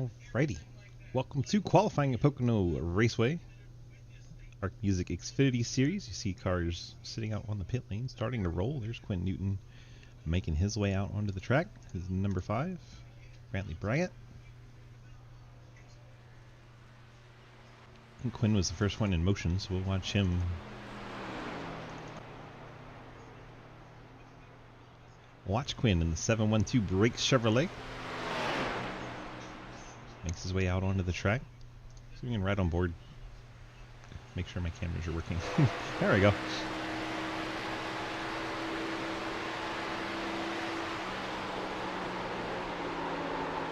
Alrighty, welcome to qualifying at Pocono Raceway, our Music Xfinity series. You see cars sitting out on the pit lane, starting to roll. There's Quinn Newton making his way out onto the track. This is number 5, Brantley Bryant. I think Quinn was the first one in motion, so we'll watch him. Watch Quinn in the 712 Brakes Chevrolet. Makes his way out onto the track. Zooming right on board. Make sure my cameras are working. There we go.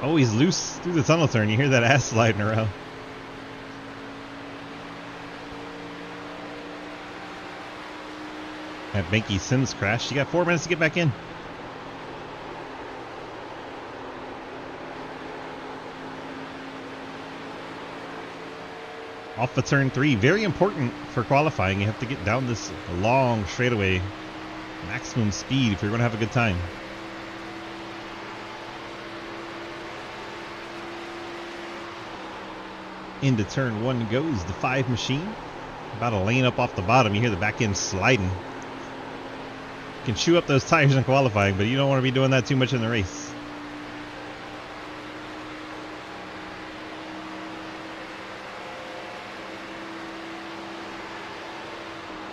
Oh, he's loose through the tunnel turn. You hear that ass sliding around. That Banky Sims crashed. You got 4 minutes to get back in. Off of turn 3, very important for qualifying. You have to get down this long straightaway, maximum speed if you're going to have a good time. Into turn 1 goes the 5 machine. About a lane up off the bottom. You hear the back end sliding. You can chew up those tires in qualifying, but you don't want to be doing that too much in the race.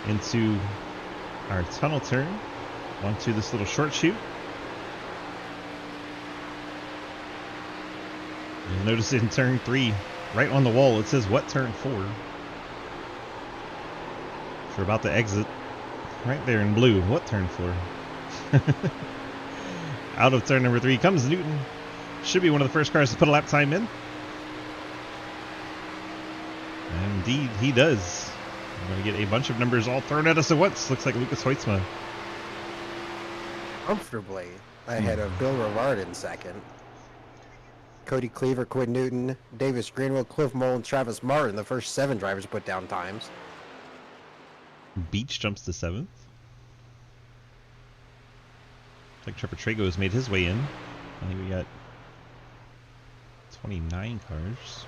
Into our tunnel turn, onto this little short chute. You'll notice in turn 3, right on the wall, it says what turn 4. We're about to exit right there in blue. What turn 4? Out of turn number 3 comes Newton. Should be one of the first cars to put a lap time in. And indeed, he does. We're going to get a bunch of numbers all thrown at us at once. Looks like Lucas Hoytsma. Comfortably ahead of Bill Rivard in second. Cody Cleaver, Quinn Newton, Davis Greenwell, Cliff Mole, and Travis Martin, the first 7 drivers to put down times. Beach jumps to 7th. Looks like Trevor Trago has made his way in. I think we got 29 cars.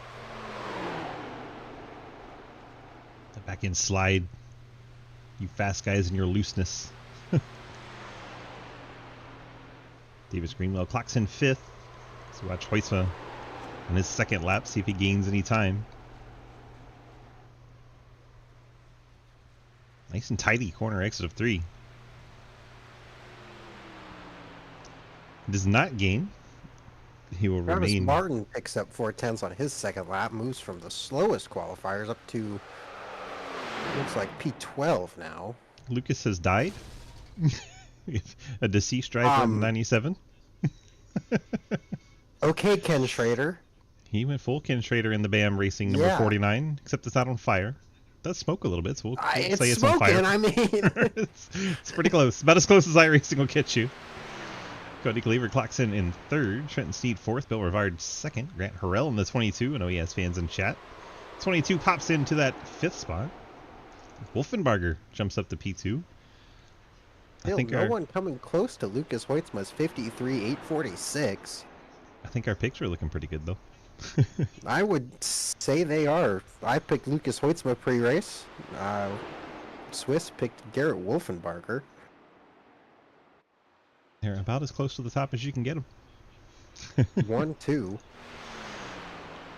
The back end slide. You fast guys and your looseness. Davis Greenwell clocks in 5th. So watch Hoytsma on his second lap, see if he gains any time. Nice and tidy corner exit of 3. Does not gain. He will Travis remain. Martin picks up 4/10 on his second lap, moves from the slowest qualifiers up to, looks like P12 now. Lucas has died. A deceased driver in 97. Okay, Ken Schrader. He went full Ken Schrader in the BAM Racing number 49, except it's not on fire. It does smoke a little bit, so we'll say it's on fire. I mean, it's pretty close. About as close as iRacing will get you. Cody Cleaver clocks in 3rd. Trenton Steed 4th. Bill Rivard 2nd. Grant Harrell in the 22. I know he has fans in chat. 22 pops into that 5th spot. Wolfenbarger jumps up to P2. I think no one coming close to Lucas Hoytsma's 53.846. I think our picks are looking pretty good, though. I would say they are. I picked Lucas Hoytsma pre-race. Swiss picked Garrett Wolfenbarger. They're about as close to the top as you can get them. 1-2.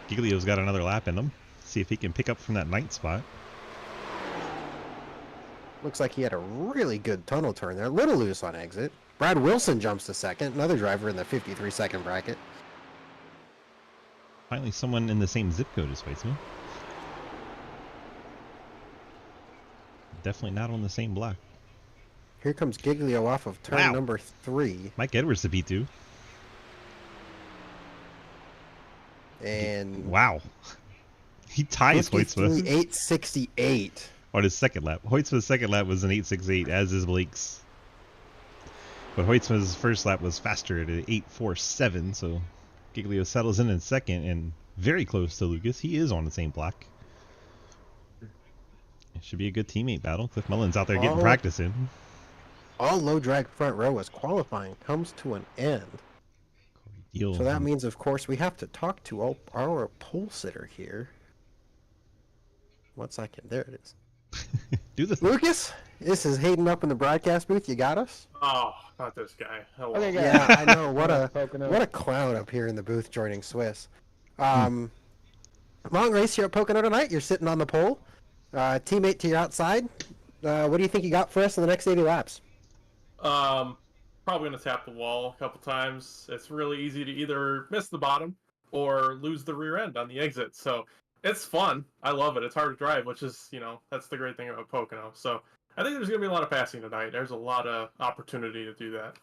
Giglio's got another lap in him. See if he can pick up from that 9th spot. Looks like he had a really good tunnel turn there. A little loose on exit. Brad Wilson jumps to 2nd. Another driver in the 53-second bracket. Finally, someone in the same zip code as Hoytsma. Definitely not on the same block. Here comes Giglio off of turn number 3. Mike Edwards to P2. And wow. He ties Hoytsma. 8:68 on his second lap. Hoytsma's second lap was an 8:68, as is Blake's. But Hoytsma's first lap was faster at an 8:47, so Giglio settles in 2nd and very close to Lucas. He is on the same block. It should be a good teammate battle. Cliff Mullen's out there getting practice in. All low drag front row as qualifying comes to an end. Corey Deal. So that means, of course, we have to talk to our pole sitter here. 1 second. There it is. Do the Lucas, this is Hayden up in the broadcast booth. You got us? Oh, not this guy. Hello. Okay, guys. Yeah, I know. What Pocono. a clown up here in the booth joining Swiss. Long race here at Pocono tonight. You're sitting on the pole. Teammate to your outside. What do you think you got for us in the next 80 laps? Probably gonna tap the wall a couple times. It's really easy to either miss the bottom or lose the rear end on the exit. So it's fun. I love it. It's hard to drive, which is, that's the great thing about Pocono. So I think there's gonna be a lot of passing tonight. There's a lot of opportunity to do that.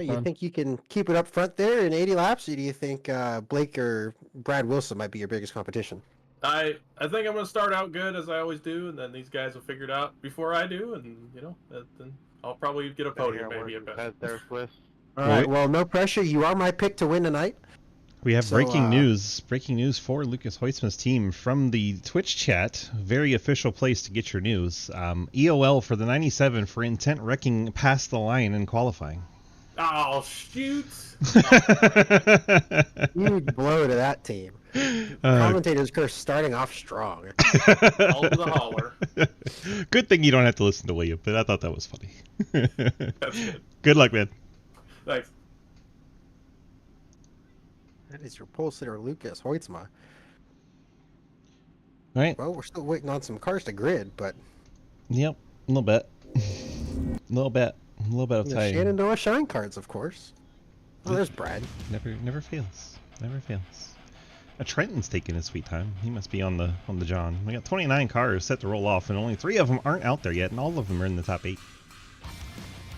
You think you can keep it up front there in 80 laps, or do you think Blake or Brad Wilson might be your biggest competition? I think I'm gonna start out good as I always do, and then these guys will figure it out before I do, and then I'll probably get a podium maybe a bit. All right. Well, no pressure. You are my pick to win tonight. We have breaking news. Breaking news for Lucas Hoitzman's team from the Twitch chat. Very official place to get your news. EOL for the 97 for intent wrecking past the line in qualifying. Oh, shoot! Huge blow to that team. Commentator's curse starting off strong. All to the holler. Good thing you don't have to listen to William, but I thought that was funny. That's good. Good luck, man. Thanks. That is your pole sitter, Lucas Hoitzma. All right. Well, we're still waiting on some cars to grid, but... Yep, a little bit. A little bit of the time. Shenandoah Shine cards, of course. Oh, there's Brad. Never fails. Never fails. Trenton's taking his sweet time. He must be on the John. We got 29 cars set to roll off, and only 3 of them aren't out there yet, and all of them are in the top 8.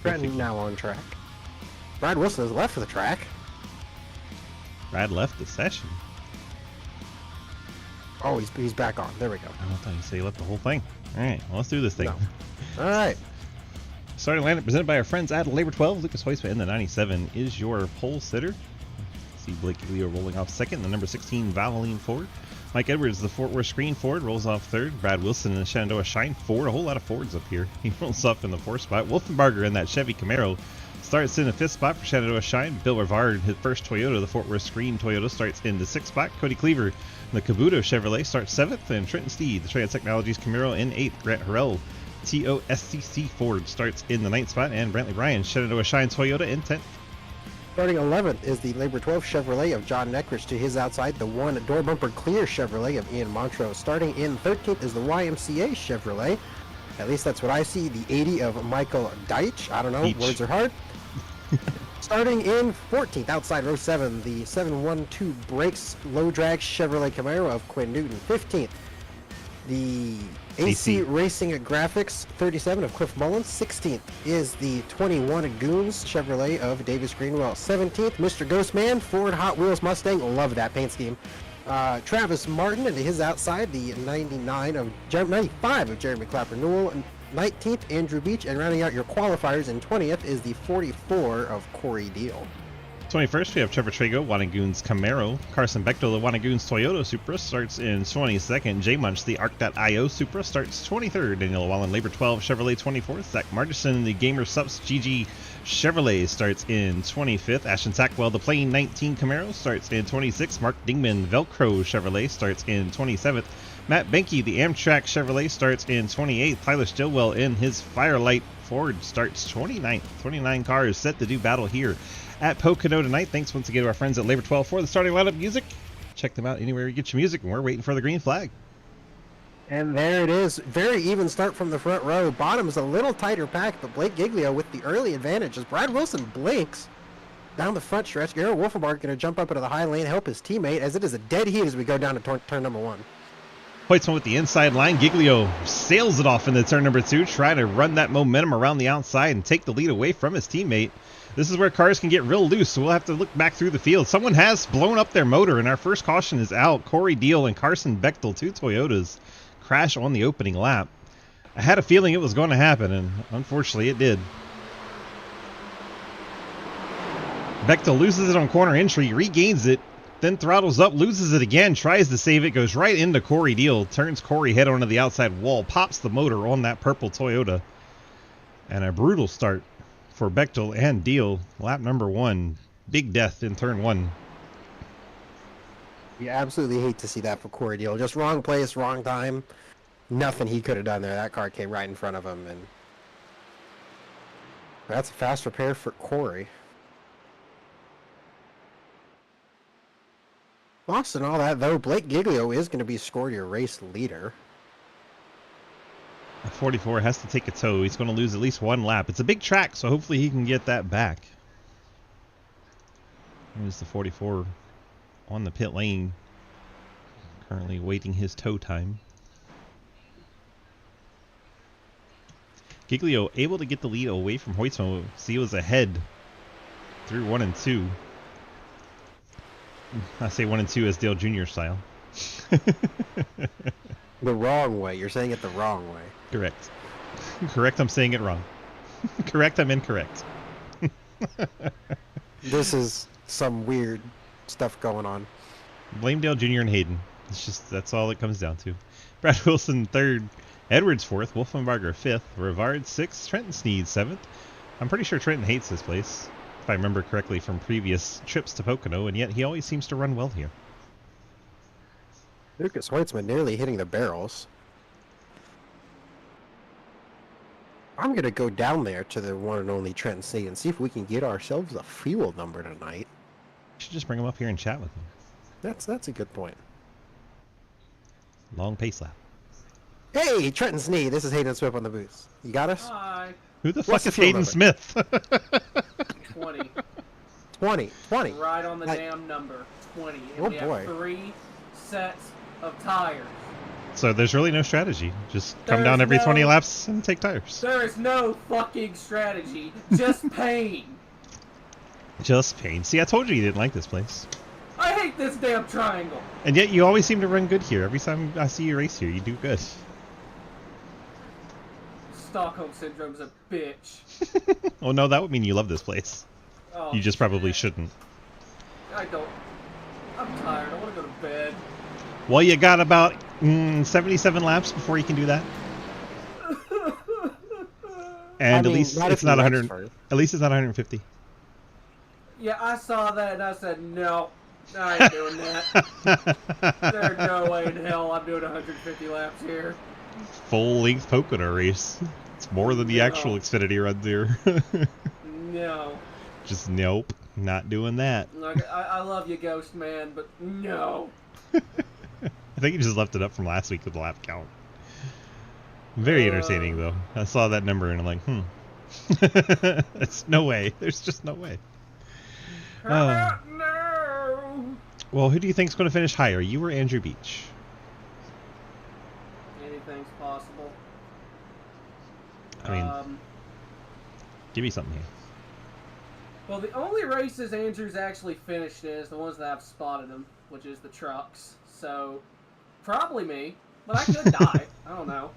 Trenton now on track. Brad Wilson has left for the track. Brad left the session. Oh, he's back on. There we go. I thought you said he left the whole thing. All right, well, let's do this thing. No. All right. Starting lineup presented by our friends at Labor 12. Lucas Hoitzman in the 97 is your pole sitter. See Blake Leo rolling off second. The number 16 Valvoline Ford. Mike Edwards, the Fort Worth Screen Ford, rolls off third. Brad Wilson in the Shenandoah Shine Ford. A whole lot of Fords up here. He rolls off in the 4th spot. Wolfenbarger in that Chevy Camaro starts in the 5th spot for Shenandoah Shine. Bill Rivard, his first Toyota, the Fort Worth Screen Toyota, starts in the 6th spot. Cody Cleaver, the Kabuto Chevrolet, starts 7th. And Trenton Steed, the Trans Technologies Camaro, in 8th. Grant Harrell, TOSCC Ford, starts in the 9th spot. And Brantley Bryan, Shenandoah Shine Toyota, in 10th. Starting 11th is the Labor 12 Chevrolet of John Neckrich. To his outside, the one door bumper clear Chevrolet of Ian Montrose. Starting in 13th is the YMCA Chevrolet. At least that's what I see. The 80 of Michael Deitch. I don't know. Words are hard. Starting in 14th, outside row 7, the 712 Brakes low drag Chevrolet Camaro of Quinn Newton. 15th, the AC Racing Graphics 37 of Cliff Mullins. 16th is the 21 Goons Chevrolet of Davis Greenwell. 17th, Mr. Ghostman Ford Hot Wheels Mustang. Love that paint scheme. Travis Martin, and to his outside, the 95 of Jeremy Clapper Newell. 19th, Andrew Beach, and rounding out your qualifiers in 20th is the 44 of Corey Deal. 21st, we have Trevor Trago, Wanagoon's Camaro. Carson Bechtel, the Wanagoon's Toyota Supra, starts in 22nd. Jay Munch, the Arc.io Supra, starts 23rd. Daniel Wallen, Labor 12 Chevrolet, 24th. Zach Margerson, the Gamer Subs GG Chevrolet, starts in 25th. Ashton Sackwell, the Plane 19 Camaro, starts in 26th. Mark Dingman, Velcro Chevrolet, starts in 27th. Matt Benke, the Amtrak Chevrolet, starts in 28th. Tyler Stillwell in his Firelight Ford starts 29th. 29 cars set to do battle here at Pocono tonight. Thanks once again to our friends at Labor 12 for the starting lineup music. Check them out anywhere you get your music, and we're waiting for the green flag. And there it is. Very even start from the front row. Bottom is a little tighter pack, but Blake Giglio with the early advantage as Brad Wilson blinks down the front stretch. Garrett Wolfenbarg going to jump up into the high lane, help his teammate, as it is a dead heat as we go down to turn number 1. Hoitzman with the inside line. Giglio sails it off into turn number 2, trying to run that momentum around the outside and take the lead away from his teammate. This is where cars can get real loose, so we'll have to look back through the field. Someone has blown up their motor, and our first caution is out. Corey Deal and Carson Bechtel, 2 Toyotas, crash on the opening lap. I had a feeling it was going to happen, and unfortunately it did. Bechtel loses it on corner entry, regains it, then throttles up, loses it again, tries to save it, goes right into Corey Deal, turns Corey head onto the outside wall, pops the motor on that purple Toyota. And a brutal start for Bechtel and Deal. Lap number 1 Big death in turn 1. You absolutely hate to see that for Corey Deal. Just wrong place, wrong time. Nothing he could have done there. That car came right in front of him, and that's a fast repair for Corey. Lost and all that, though, Blake Giglio is going to be scored your race leader. 44 has to take a tow. He's going to lose at least 1 lap. It's a big track, so hopefully he can get that back. Here's the 44 on the pit lane, currently waiting his tow time. Giglio able to get the lead away from Hoytsma. So he was ahead through 1 and 2. I say 1 and 2 as Dale Jr. style. The wrong way. You're saying it the wrong way. Correct. Correct, I'm saying it wrong. Correct, I'm incorrect. This is some weird stuff going on. Blame Dale Jr. and Hayden. It's just, that's all it comes down to. Brad Wilson 3rd, Edwards 4th, Wolfenbarger 5th, Rivard 6th, Trenton Sneed 7th. I'm pretty sure Trenton hates this place, if I remember correctly from previous trips to Pocono, and yet he always seems to run well here. Lucas Hoytsman nearly hitting the barrels. I'm going to go down there to the one and only Trenton Sneed and see if we can get ourselves a fuel number tonight. Should just bring him up here and chat with him. That's a good point. Long pace lap. Hey, Trenton Sneed, this is Hayden Smith on the booth. You got us? Hi. Who the What's fuck is the fuel Hayden number? Smith? 20. 20. Right on the Hey. damn number. 20. And Oh, we boy. have 3 sets of tires. So there's really no strategy. Just come There's down every no- 20 laps and take tires. There is no fucking strategy. Just pain. Just pain. See, I told you didn't like this place. I hate this damn triangle. And yet you always seem to run good here. Every time I see you race here, you do good. Stockholm Syndrome's a bitch. Oh no, that would mean you love this place. Oh, You just probably shit. shouldn't. I don't. I'm tired. I want to go to bed. Well, you got about 77 laps before you can do that. And at least it's not 100. At least it's not 150. Yeah, I saw that and I said, no, I ain't doing that. There's no way in hell I'm doing 150 laps here. Full length Pocono race. It's more than the actual No. Xfinity runs here. No. Just nope, not doing that. Like, I love you, Ghost Man, but no. I think you just left it up from last week with the lap count. Very entertaining though. I saw that number and I'm like, It's no way. There's just no way. No. Well, who do you think's going to finish higher, you or Andrew Beach? Anything's possible. I mean, give me something here. Well, the only races Andrew's actually finished in is the ones that I've spotted him, which is the trucks. So, probably me, but I could die. I don't know.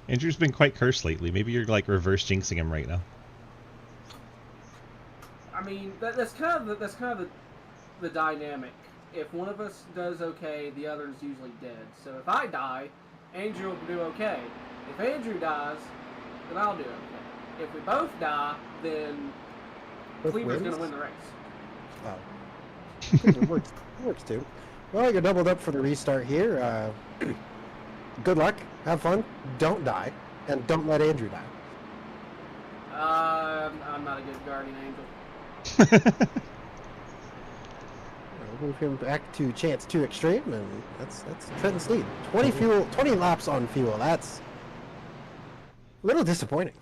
Andrew's been quite cursed lately. Maybe you're like reverse jinxing him right now. I mean, that's kind of the dynamic. If one of us does okay, the other is usually dead. So if I die, Andrew will do okay. If Andrew dies, then I'll do okay. If we both die, then Cleaver's going to win the race. Oh. It works. It works too. Well, you're doubled up for the restart here. Good luck. Have fun. Don't die. And don't let Andrew die. I'm not a good guardian angel. We'll move him back to Chance 2 Extreme, and that's Trenton's lead. 20 laps on fuel. That's a little disappointing.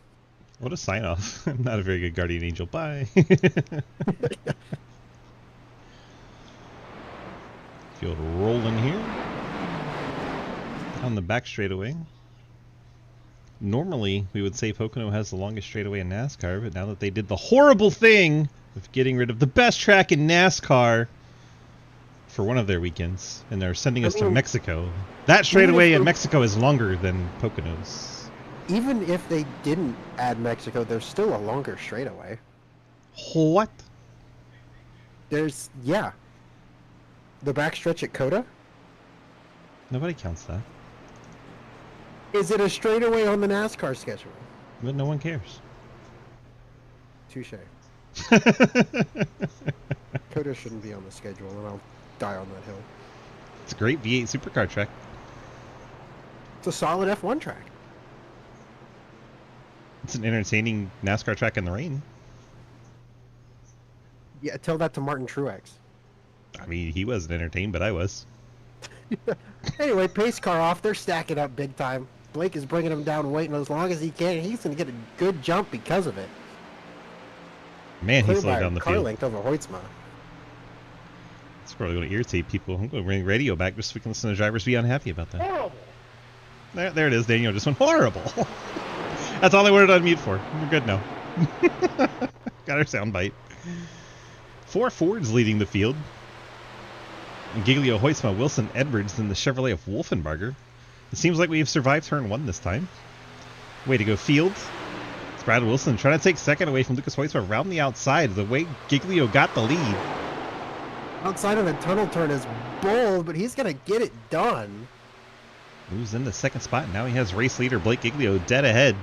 What a sign off. I'm not a very good guardian angel. Bye. Field rolling here. On the back straightaway. Normally, we would say Pocono has the longest straightaway in NASCAR, but now that they did the horrible thing of getting rid of the best track in NASCAR for one of their weekends, and they're sending us to Mexico, that straightaway in Mexico is longer than Pocono's. Even if they didn't add Mexico, there's still a longer straightaway. What? There's, yeah. The backstretch at Coda? Nobody counts that. Is it a straightaway on the NASCAR schedule? But no one cares. Touche. Coda shouldn't be on the schedule, and I'll die on that hill. It's a great V8 supercar track. It's a solid F1 track. It's an entertaining NASCAR track in the rain. Yeah, tell that to Martin Truex. I mean, he wasn't entertained, but I was. Anyway, pace car off. They're stacking up big time. Blake is bringing him down, waiting as long as he can. He's going to get a good jump because of it. Man, he Clear slowed by down the car field. length over Hoytsma. It's probably going to irritate people. I'm going to bring radio back just so we can listen to drivers be unhappy about that. Horrible. There it is. Daniel just went horrible. That's all I wanted to unmute for. We're good now. Got our sound bite. 4 Fords leading the field. Giglio, Hoytsma, Wilson, Edwards, and the Chevrolet of Wolfenbarger. It seems like we've survived turn 1 this time. Way to go, field. It's Brad Wilson trying to take second away from Lucas Hoytsma around the outside. The way Giglio got the lead. Outside of the tunnel turn is bold, but he's going to get it done. Moves into second spot. Now he has race leader Blake Giglio dead ahead.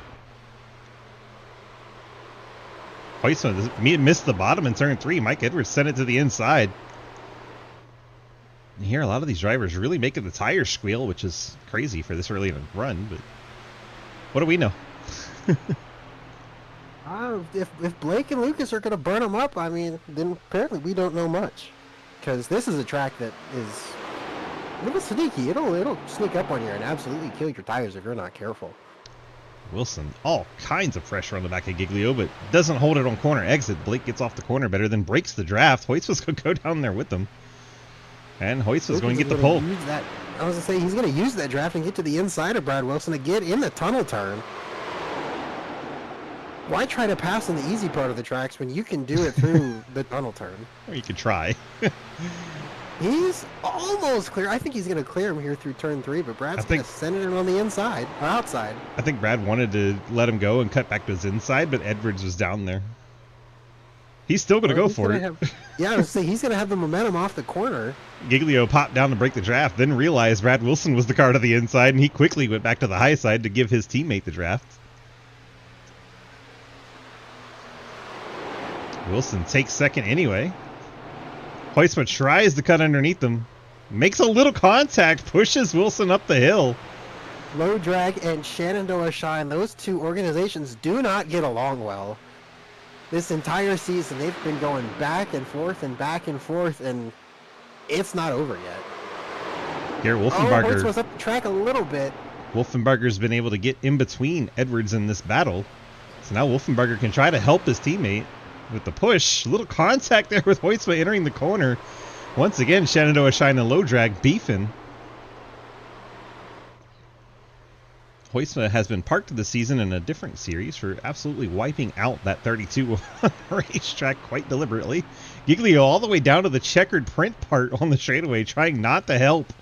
Hoytsma missed the bottom in turn 3. Mike Edwards sent it to the inside. You hear a lot of these drivers really making the tires squeal, which is crazy for this early in a run, but what do we know? If Blake and Lucas are going to burn them up, I mean, then apparently we don't know much. Because this is a track that is a little sneaky. It'll sneak up on you and absolutely kill your tires if you're not careful. Wilson, all kinds of pressure on the back of Giglio, but doesn't hold it on corner exit. Blake gets off the corner better, then breaks the draft. Hoytsma's going to go down there with them. And Hoytsma's going to get the pole. I was going to say, he's going to use that draft and get to the inside of Brad Wilson to get in the tunnel turn. Why try to pass in the easy part of the tracks when you can do it through the tunnel turn? Or you could try. He's almost clear. I think he's going to clear him here through turn 3, but Brad's going to send it in on the inside, or outside. I think Brad wanted to let him go and cut back to his inside, but Edwards was down there. He's still going to go for it. I was going to say, he's going to have the momentum off the corner. Giglio popped down to break the draft, then realized Brad Wilson was the car to the inside, and he quickly went back to the high side to give his teammate the draft. Wilson takes second anyway. Hoytsma tries to cut underneath them. Makes a little contact, pushes Wilson up the hill. Low Drag and Shenandoah Shine, those two organizations do not get along well. This entire season, they've been going back and forth, and it's not over yet. Here, Wolfenbarger. Hoytsma's up the track a little bit. Wolfenbarger's been able to get in between Edwards in this battle. So now Wolfenbarger can try to help his teammate with the push. A little contact there with Hoytsma entering the corner. Once again, Shenandoah Shine and Low Drag beefing. Hoytsma has been parked this season in a different series for absolutely wiping out that 32 on the racetrack quite deliberately. Giglio all the way down to the checkered print part on the straightaway, trying not to help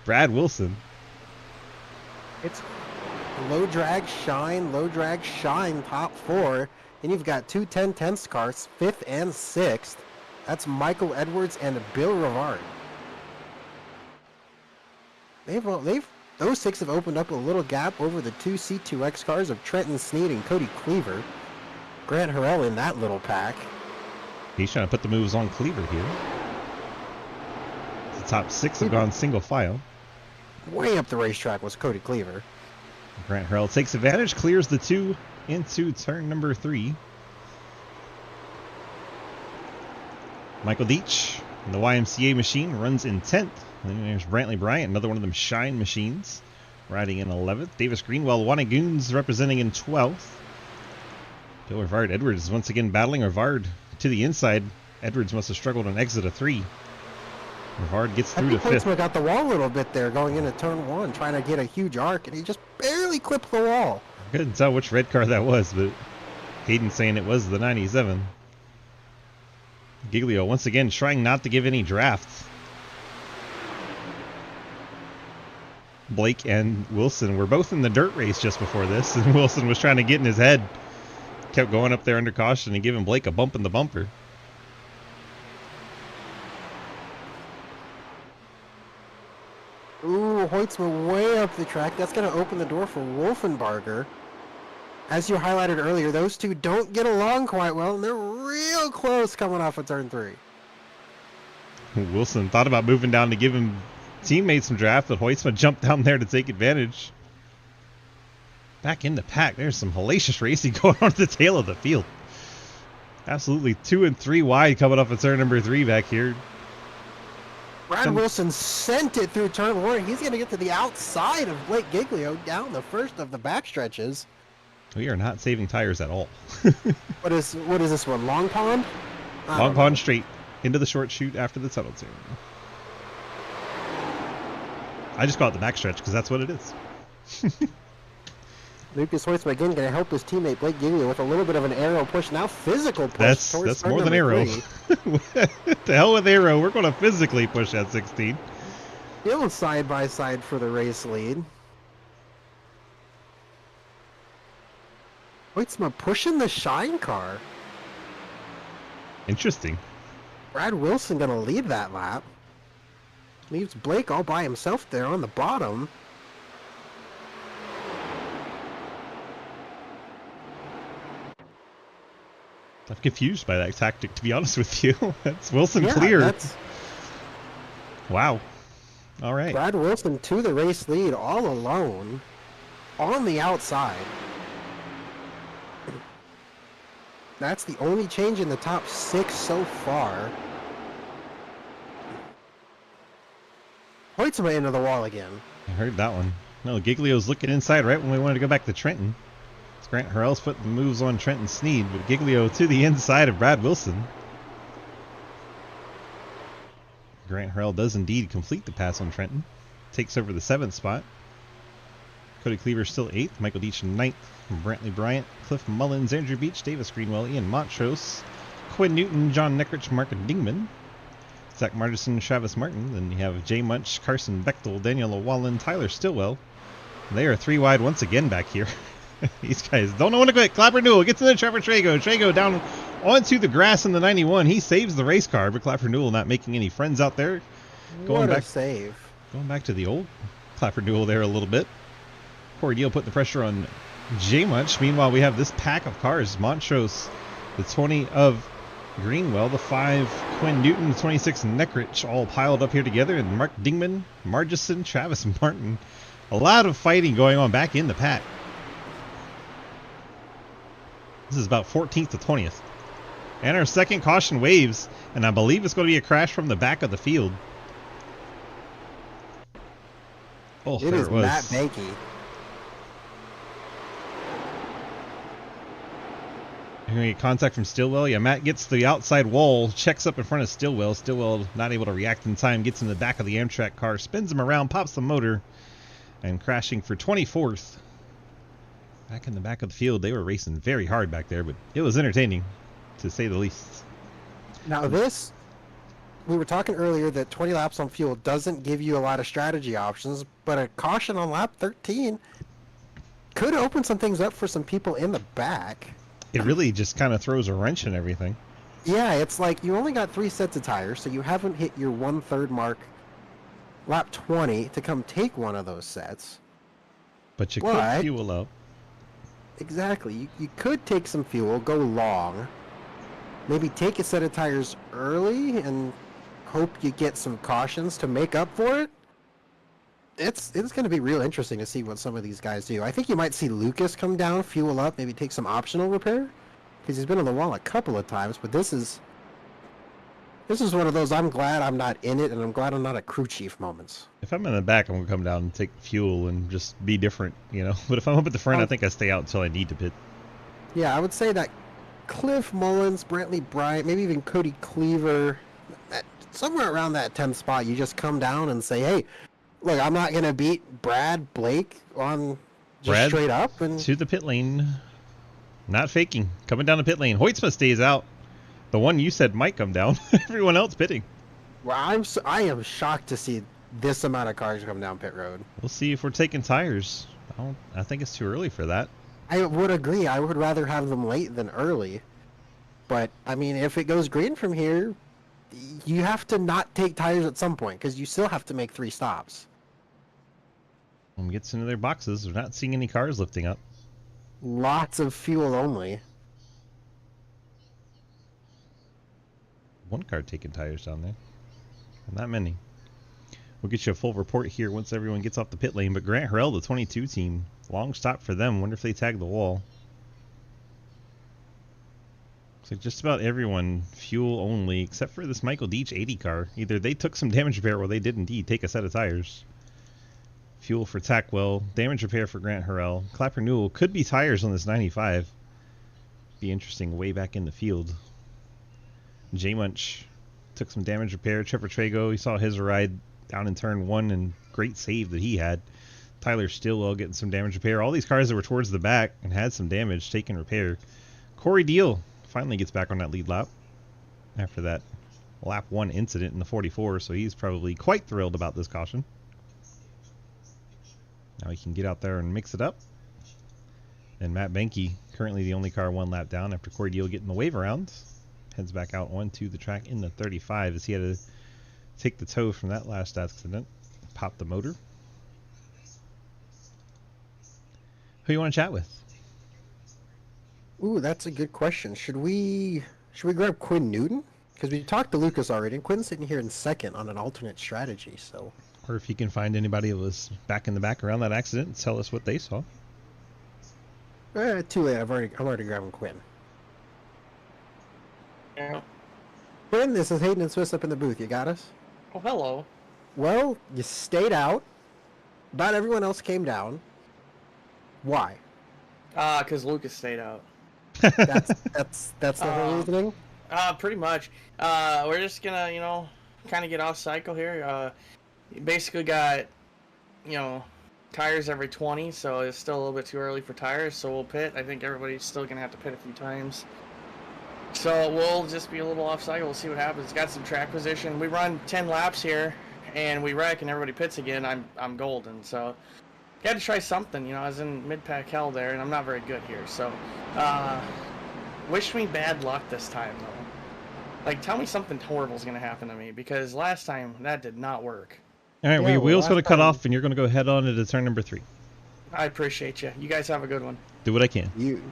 Brad Wilson. It's Low Drag, Shine, top 4. Then you've got two 10/10 cars, 5th and 6th. That's Michael Edwards and Bill Rivard. Those 6 have opened up a little gap over the two C2X cars of Trenton Snead and Cody Cleaver. Grant Harrell in that little pack. He's trying to put the moves on Cleaver here. The top 6 have gone single file. Way up the racetrack was Cody Cleaver. Grant Harrell takes advantage, clears the 2 into turn number 3. Michael Deach in the YMCA machine runs in 10th. And then there's Brantley Bryant, another one of them Shine machines, riding in 11th. Davis Greenwell, Wannagoons representing in 12th. Bill Rivard Edwards once again battling Rivard to the inside. Edwards must have struggled on exit of 3. Rivard gets through to 5th. Hoytsma got the wall a little bit there going into turn 1, trying to get a huge arc, and he just barely clipped the wall. I couldn't tell which red car that was, but Hayden's saying it was the 97. Giglio once again trying not to give any drafts. Blake and Wilson were both in the dirt race just before this, and Wilson was trying to get in his head. Kept going up there under caution and giving Blake a bump in the bumper. Ooh, Hoytsma way up the track. That's going to open the door for Wolfenbarger. as you highlighted earlier, those two don't get along quite well, and they're real close coming off of turn 3. Wilson thought about moving down to give him teammates some draft, but Hoytsma jumped down there to take advantage. Back in the pack, there's some hellacious racing going on at the tail of the field. Absolutely 2 and 3 wide coming off of turn number 3 back here. Brad Wilson sent it through turn 1. He's going to get to the outside of Blake Giglio down the first of the back stretches. We are not saving tires at all. What is this one? Long Pond? Long Pond straight into the short chute after the tunnel turn. I just call it the backstretch because that's what it is. Lucas Hoytsma again going to help his teammate Blake Giglio with a little bit of an arrow push. Now physical push. That's more than arrow. The hell with arrow. We're going to physically push that 16. Still side by side for the race lead. Hoytsma pushing the Shine car. Interesting. Brad Wilson going to lead that lap. Leaves Blake all by himself there on the bottom. I'm confused by that tactic, to be honest with you. That's Wilson clear. Wow. All right. Brad Wilson to the race lead all alone on the outside. That's the only change in the top 6 so far. Hoytsma into the wall again. I heard that one. No, Giglio's looking inside right when we wanted to go back to Trenton. Grant Harrell's putting the moves on Trenton Sneed, but Giglio to the inside of Brad Wilson. Grant Harrell does indeed complete the pass on Trenton. Takes over the 7th spot. Cody Cleaver still 8th. Michael Deach 9th. Brantley Bryant, Cliff Mullins, Andrew Beach, Davis Greenwell, Ian Montrose, Quinn Newton, John Neckrich, Mark Dingman, Zach Martison, Travis Martin. Then you have Jay Munch, Carson Bechtel, Daniel Wallen, Tyler Stillwell. They are 3 wide once again back here. These guys don't know when to quit. Clapper Newell gets in there. Trevor Trago. Trago down onto the grass in the 91. He saves the race car, but Clapper Newell not making any friends out there. What a save. Going back to the old Clapper Newell there a little bit. Corey Deal put the pressure on J Munch. Meanwhile, we have this pack of cars. Montrose, the 20 of Greenwell, the 5 Quinn Newton, the 26 Neckrich, all piled up here together. And Mark Dingman, Margison, Travis Martin. A lot of fighting going on back in the pack. This is about 14th to 20th. And our second caution waves, and I believe it's going to be a crash from the back of the field. Oh, it is Matt Banky. You're going to get contact from Stillwell. Yeah, Matt gets the outside wall, checks up in front of Stillwell. Stillwell not able to react in time, gets in the back of the Amtrak car, spins him around, pops the motor, and crashing for 24th. Back in the back of the field, they were racing very hard back there, but it was entertaining, to say the least. Now this, we were talking earlier that 20 laps on fuel doesn't give you a lot of strategy options, but a caution on lap 13 could open some things up for some people in the back. It really just kind of throws a wrench in everything. Yeah, it's like you only got 3 sets of tires, so you haven't hit your 1/3 mark lap 20 to come take one of those sets. But you could fuel up. Exactly. You could take some fuel, go long, maybe take a set of tires early and hope you get some cautions to make up for it. It's going to be real interesting to see what some of these guys do. I think you might see Lucas come down, fuel up, maybe take some optional repair, because he's been on the wall a couple of times, but this is one of those I'm glad I'm not in it and I'm glad I'm not a crew chief moments. If I'm in the back, I'm going to come down and take fuel and just be different, you know. But if I'm up at the front, I think I stay out until I need to pit. Yeah, I would say that Cliff Mullins, Brantley Bryant, maybe even Cody Cleaver, somewhere around that 10th spot, you just come down and say, hey, look, I'm not going to beat Brad Blake on just straight up. And to the pit lane. Not faking. Coming down the pit lane. Hoytsma stays out. The one you said might come down. Everyone else pitting. Well, I am shocked to see this amount of cars come down pit road. We'll see if we're taking tires. I think it's too early for that. I would agree. I would rather have them late than early. But, I mean, if it goes green from here, you have to not take tires at some point, because you still have to make 3 stops. Gets into their boxes. We're not seeing any cars lifting up. Lots of fuel only. One car taking tires down there. Not many. We'll get you a full report here once everyone gets off the pit lane. But Grant Harrell, the 22 team, long stop for them. Wonder if they tag the wall. Looks like just about everyone fuel only, except for this Michael Deach 80 car. Either they took some damage repair or they did indeed take a set of tires. Fuel for Tackwell, damage repair for Grant Harrell. Clapper Newell could be tires on this 95. Be interesting way back in the field. J Munch took some damage repair. Trevor Trago, you saw his ride down in turn 1 and great save that he had. Tyler Stillwell getting some damage repair. All these cars that were towards the back and had some damage taken repair. Corey Deal finally gets back on that lead lap after that lap 1 incident in the 44, so he's probably quite thrilled about this caution. Now he can get out there and mix it up. And Matt Benke, currently the only car 1 lap down after Corey Deal getting the wave around, heads back out onto the track in the 35 as he had to take the tow from that last accident. Pop the motor. Who you want to chat with? Ooh, that's a good question. Should we grab Quinn Newton? Because we talked to Lucas already, and Quinn's sitting here in second on an alternate strategy, so... Or if you can find anybody that was back in the back around that accident and tell us what they saw. Too late. I'm already grabbing Quinn. Yeah. Quinn, this is Hayden and Swiss up in the booth. You got us? Oh, hello. Well, you stayed out. About everyone else came down. Why? Because Lucas stayed out. That's the whole reasoning? Pretty much. We're just gonna, kind of get off cycle here. You basically got, tires every 20, so it's still a little bit too early for tires, so we'll pit. I think everybody's still gonna have to pit a few times. So we'll just be a little off cycle. We'll see what happens. Got some track position. We run 10 laps here, and we wreck, and everybody pits again. I'm golden. So got to try something. I was in mid-pack hell there, and I'm not very good here. So wish me bad luck this time, though. Like, tell me something horrible is gonna happen to me, because last time that did not work. All right, Yeah, your wheels last going to cut time- off, and you're going to go head on into turn number 3. I appreciate you. You guys have a good one. Do what I can. You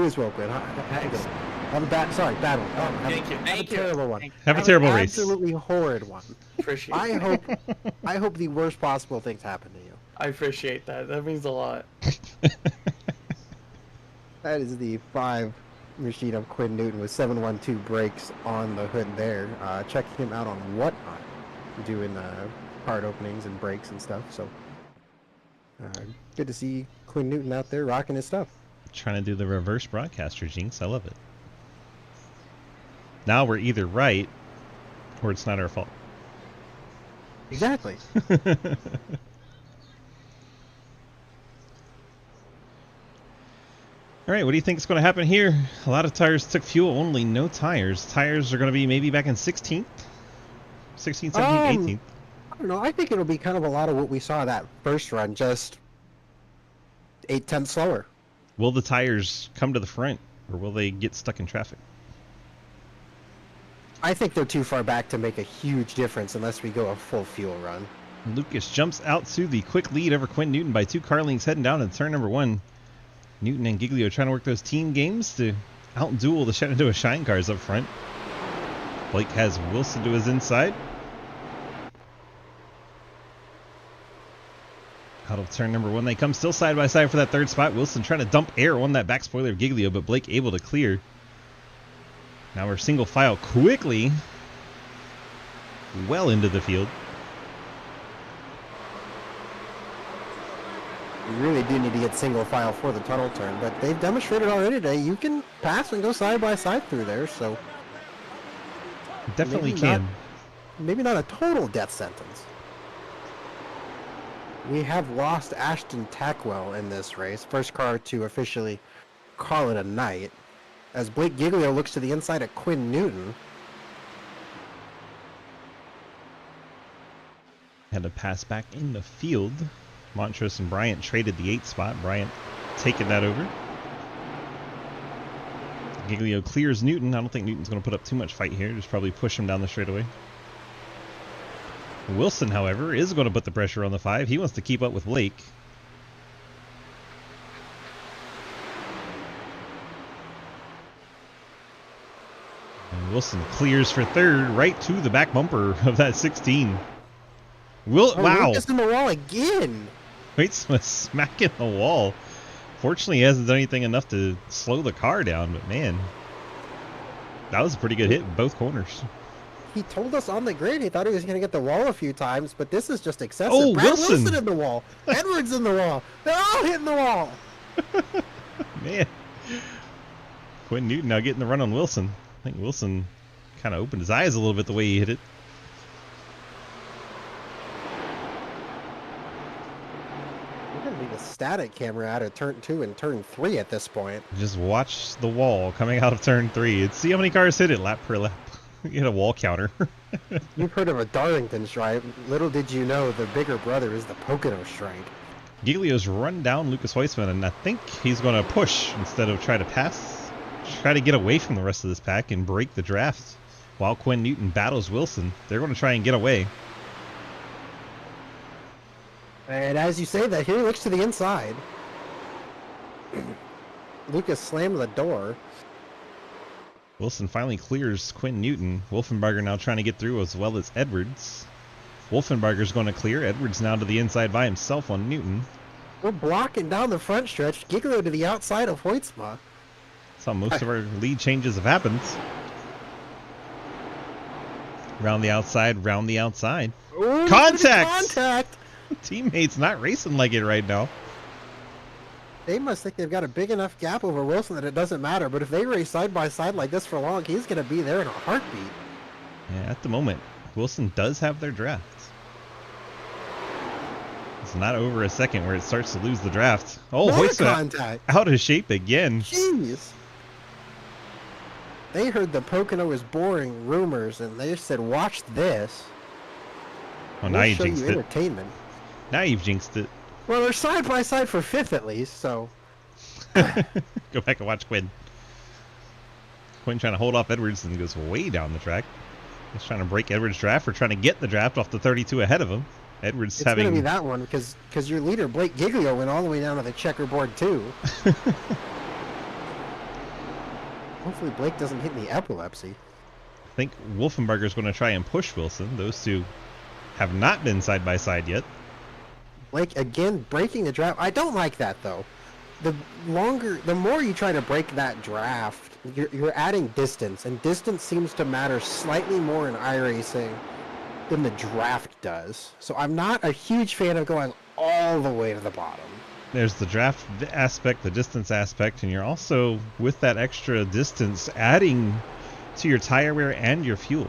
as well, Quinn. Have a bad one. Thank you. Have Thank a you. terrible one. Thank you. Have a terrible an race. Absolutely horrid one. Appreciate it. I hope the worst possible things happen to you. I appreciate that. That means a lot. That is the 5 machine of Quinn Newton with 712 brakes on the hood there. Checking him out on Whatnot, doing card openings and brakes and stuff. So good to see Quinn Newton out there rocking his stuff. Trying to do the reverse broadcaster jinx. I love it. Now we're either right or it's not our fault. Exactly. All right, what do you think is going to happen here? A lot of tires took fuel, only no tires. Tires are going to be maybe back in 16th, 16th, 17th, 18th. I don't know. I think it'll be kind of a lot of what we saw that first run, just 8/10 slower. Will the tires come to the front, or will they get stuck in traffic? I think they're too far back to make a huge difference unless we go a full fuel run. Lucas jumps out to the quick lead over Quinn Newton by 2 car lengths heading down in turn number 1. Newton and Giglio trying to work those team games to out-duel the Shenandoah Shine cars up front. Blake has Wilson to his inside. Out of turn number 1, they come still side by side for that third spot. Wilson trying to dump air on that back spoiler of Giglio, but Blake able to clear. Now we're single file quickly well into the field. We really do need to get single file for the tunnel turn, but they've demonstrated already today you can pass and go side by side through there, so Definitely maybe can. maybe not a total death sentence. We have lost Ashton Tackwell in this race, first car to officially call it a night, as Blake Giglio looks to the inside at Quinn Newton. Had to pass back in the field. Montrose and Bryant traded the 8th spot. Bryant taking that over. Giglio clears Newton. I don't think Newton's going to put up too much fight here. Just probably push him down the straightaway. Wilson, however, is going to put the pressure on the 5. He wants to keep up with Blake. Wilson clears for third, right to the back bumper of that 16. Oh, Wow. Lucas in the wall again. Waits smacking the wall. Fortunately, he hasn't done anything enough to slow the car down, but man, that was a pretty good hit in both corners. He told us on the grid he thought he was going to get the wall a few times, but this is just excessive. Oh, Brad Wilson in the wall. Edwards in the wall. They're all hitting the wall. Man. Quinn Newton now getting the run on Wilson. I think Wilson kind of opened his eyes a little bit the way he hit it. We're going to need a static camera out of turn 2 and turn 3 at this point. Just watch the wall coming out of turn 3 and see how many cars hit it lap per lap. Get a wall counter. You've heard of a Darlington strike. Little did you know the bigger brother is the Pocono strike. Giglio's run down Lucas Weissman, and I think he's going to push instead of try to pass. Try to get away from the rest of this pack and break the draft while Quinn Newton battles Wilson. They're going to try and get away. And as you say that, here he looks to the inside. Lucas slammed the door. Wilson finally clears Quinn Newton. Wolfenbarger now trying to get through as well as Edwards. Wolfenbarger's going to clear. Edwards now to the inside by himself on Newton. We're blocking down the front stretch. Giglio to the outside of Hoytsma. That's how most of our lead changes have happened. Round the outside, round the outside. Ooh, Contact! Contact! Teammates not racing like it right now. They must think they've got a big enough gap over Wilson that it doesn't matter. But if they race side by side like this for long, he's going to be there in a heartbeat. Yeah, at the moment, Wilson does have their draft. It's not over a second where it starts to lose the draft. Oh, Hoytsma out of shape again. Jeez. They heard the Pocono is boring rumors, and they just said, watch this. Oh, now you show jinxed you it. Entertainment. Now you've jinxed it. Well, they're side by side for 5th at least, so. Go back and watch Quinn. Quinn trying to hold off Edwards and goes way down the track. He's trying to break Edwards' draft or trying to get the draft off the 32 ahead of him. Edwards it's having... going to be that one because your leader, Blake Giglio, went all the way down to the checkerboard, too. Hopefully Blake doesn't hit any epilepsy. I think Wolfenbarger's going to try and push Wilson. Those two have not been side by side yet. Blake, again, breaking the draft. I don't like that, though. The more you try to break that draft, you're adding distance, and distance seems to matter slightly more in iRacing than the draft does. So I'm not a huge fan of going all the way to the bottom. There's the draft aspect, the distance aspect, and you're also, with that extra distance, adding to your tire wear and your fuel.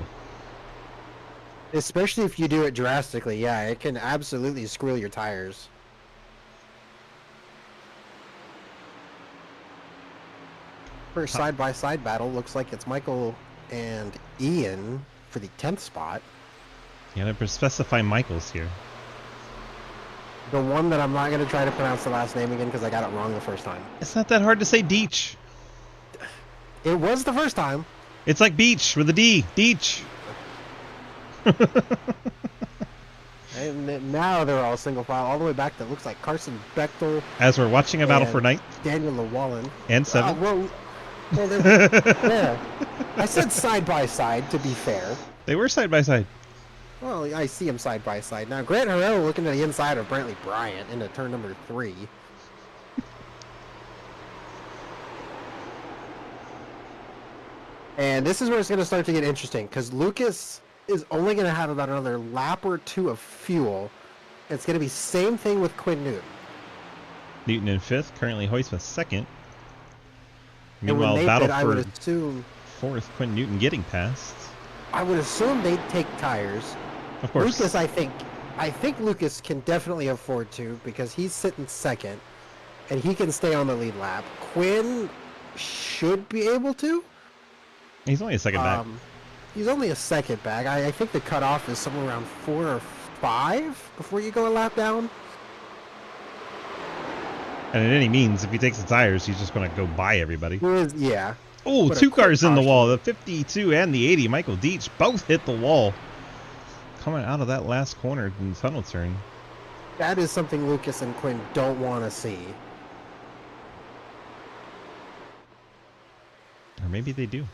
Especially if you do it drastically, yeah, it can absolutely screw your tires. First side-by-side battle looks like it's Michael and Ian for the 10th spot. You gotta specify Michaels here. The one that I'm not going to try to pronounce the last name again because I got it wrong the first time. It's not that hard to say Deech. It was the first time. It's like beach with a D. Deech. And now they're all single file all the way back. That looks like Carson Bechtel. As we're watching a battle for ninth. Daniel Llewellyn. And 7th. Well, yeah. I said side by side, to be fair. They were side by side. Well, I see them side by side. Now, Grant Harrell looking to the inside of Brantley Bryant into turn number 3. And this is where it's going to start to get interesting, because Lucas is only going to have about another lap or 2 of fuel. It's going to be same thing with Quinn Newton. Newton in 5th, currently Hoytsma 2nd. And Meanwhile, when battle I for would assume 4th, Quinn Newton getting past. I would assume they'd take tires. Of course. Lucas, I think Lucas can definitely afford to because he's sitting 2nd, and he can stay on the lead lap. Quinn should be able to. He's only a 2nd back. He's only a 2nd back. I think the cutoff is somewhere around 4 or 5 before you go a lap down. And in any means, if he takes the tires, he's just going to go by everybody. Yeah. Oh, What a 2 cars in the caution. wall. The 52 and the 80. Michael Deech both hit the wall. Coming out of that last corner in the tunnel turn. That is something Lucas and Quinn don't want to see. Or maybe they do.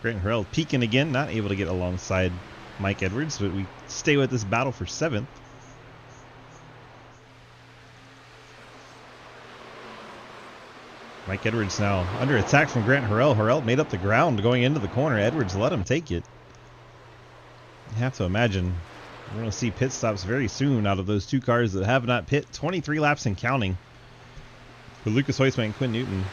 Grant Harrell peeking again, not able to get alongside Mike Edwards, but we stay with this battle for 7th. Mike Edwards now under attack from Grant Harrell. Harrell made up the ground going into the corner. Edwards let him take it. You have to imagine we're going to see pit stops very soon out of those two cars that have not pit. 23 laps and counting for Lucas Heusman and Quinn Newton.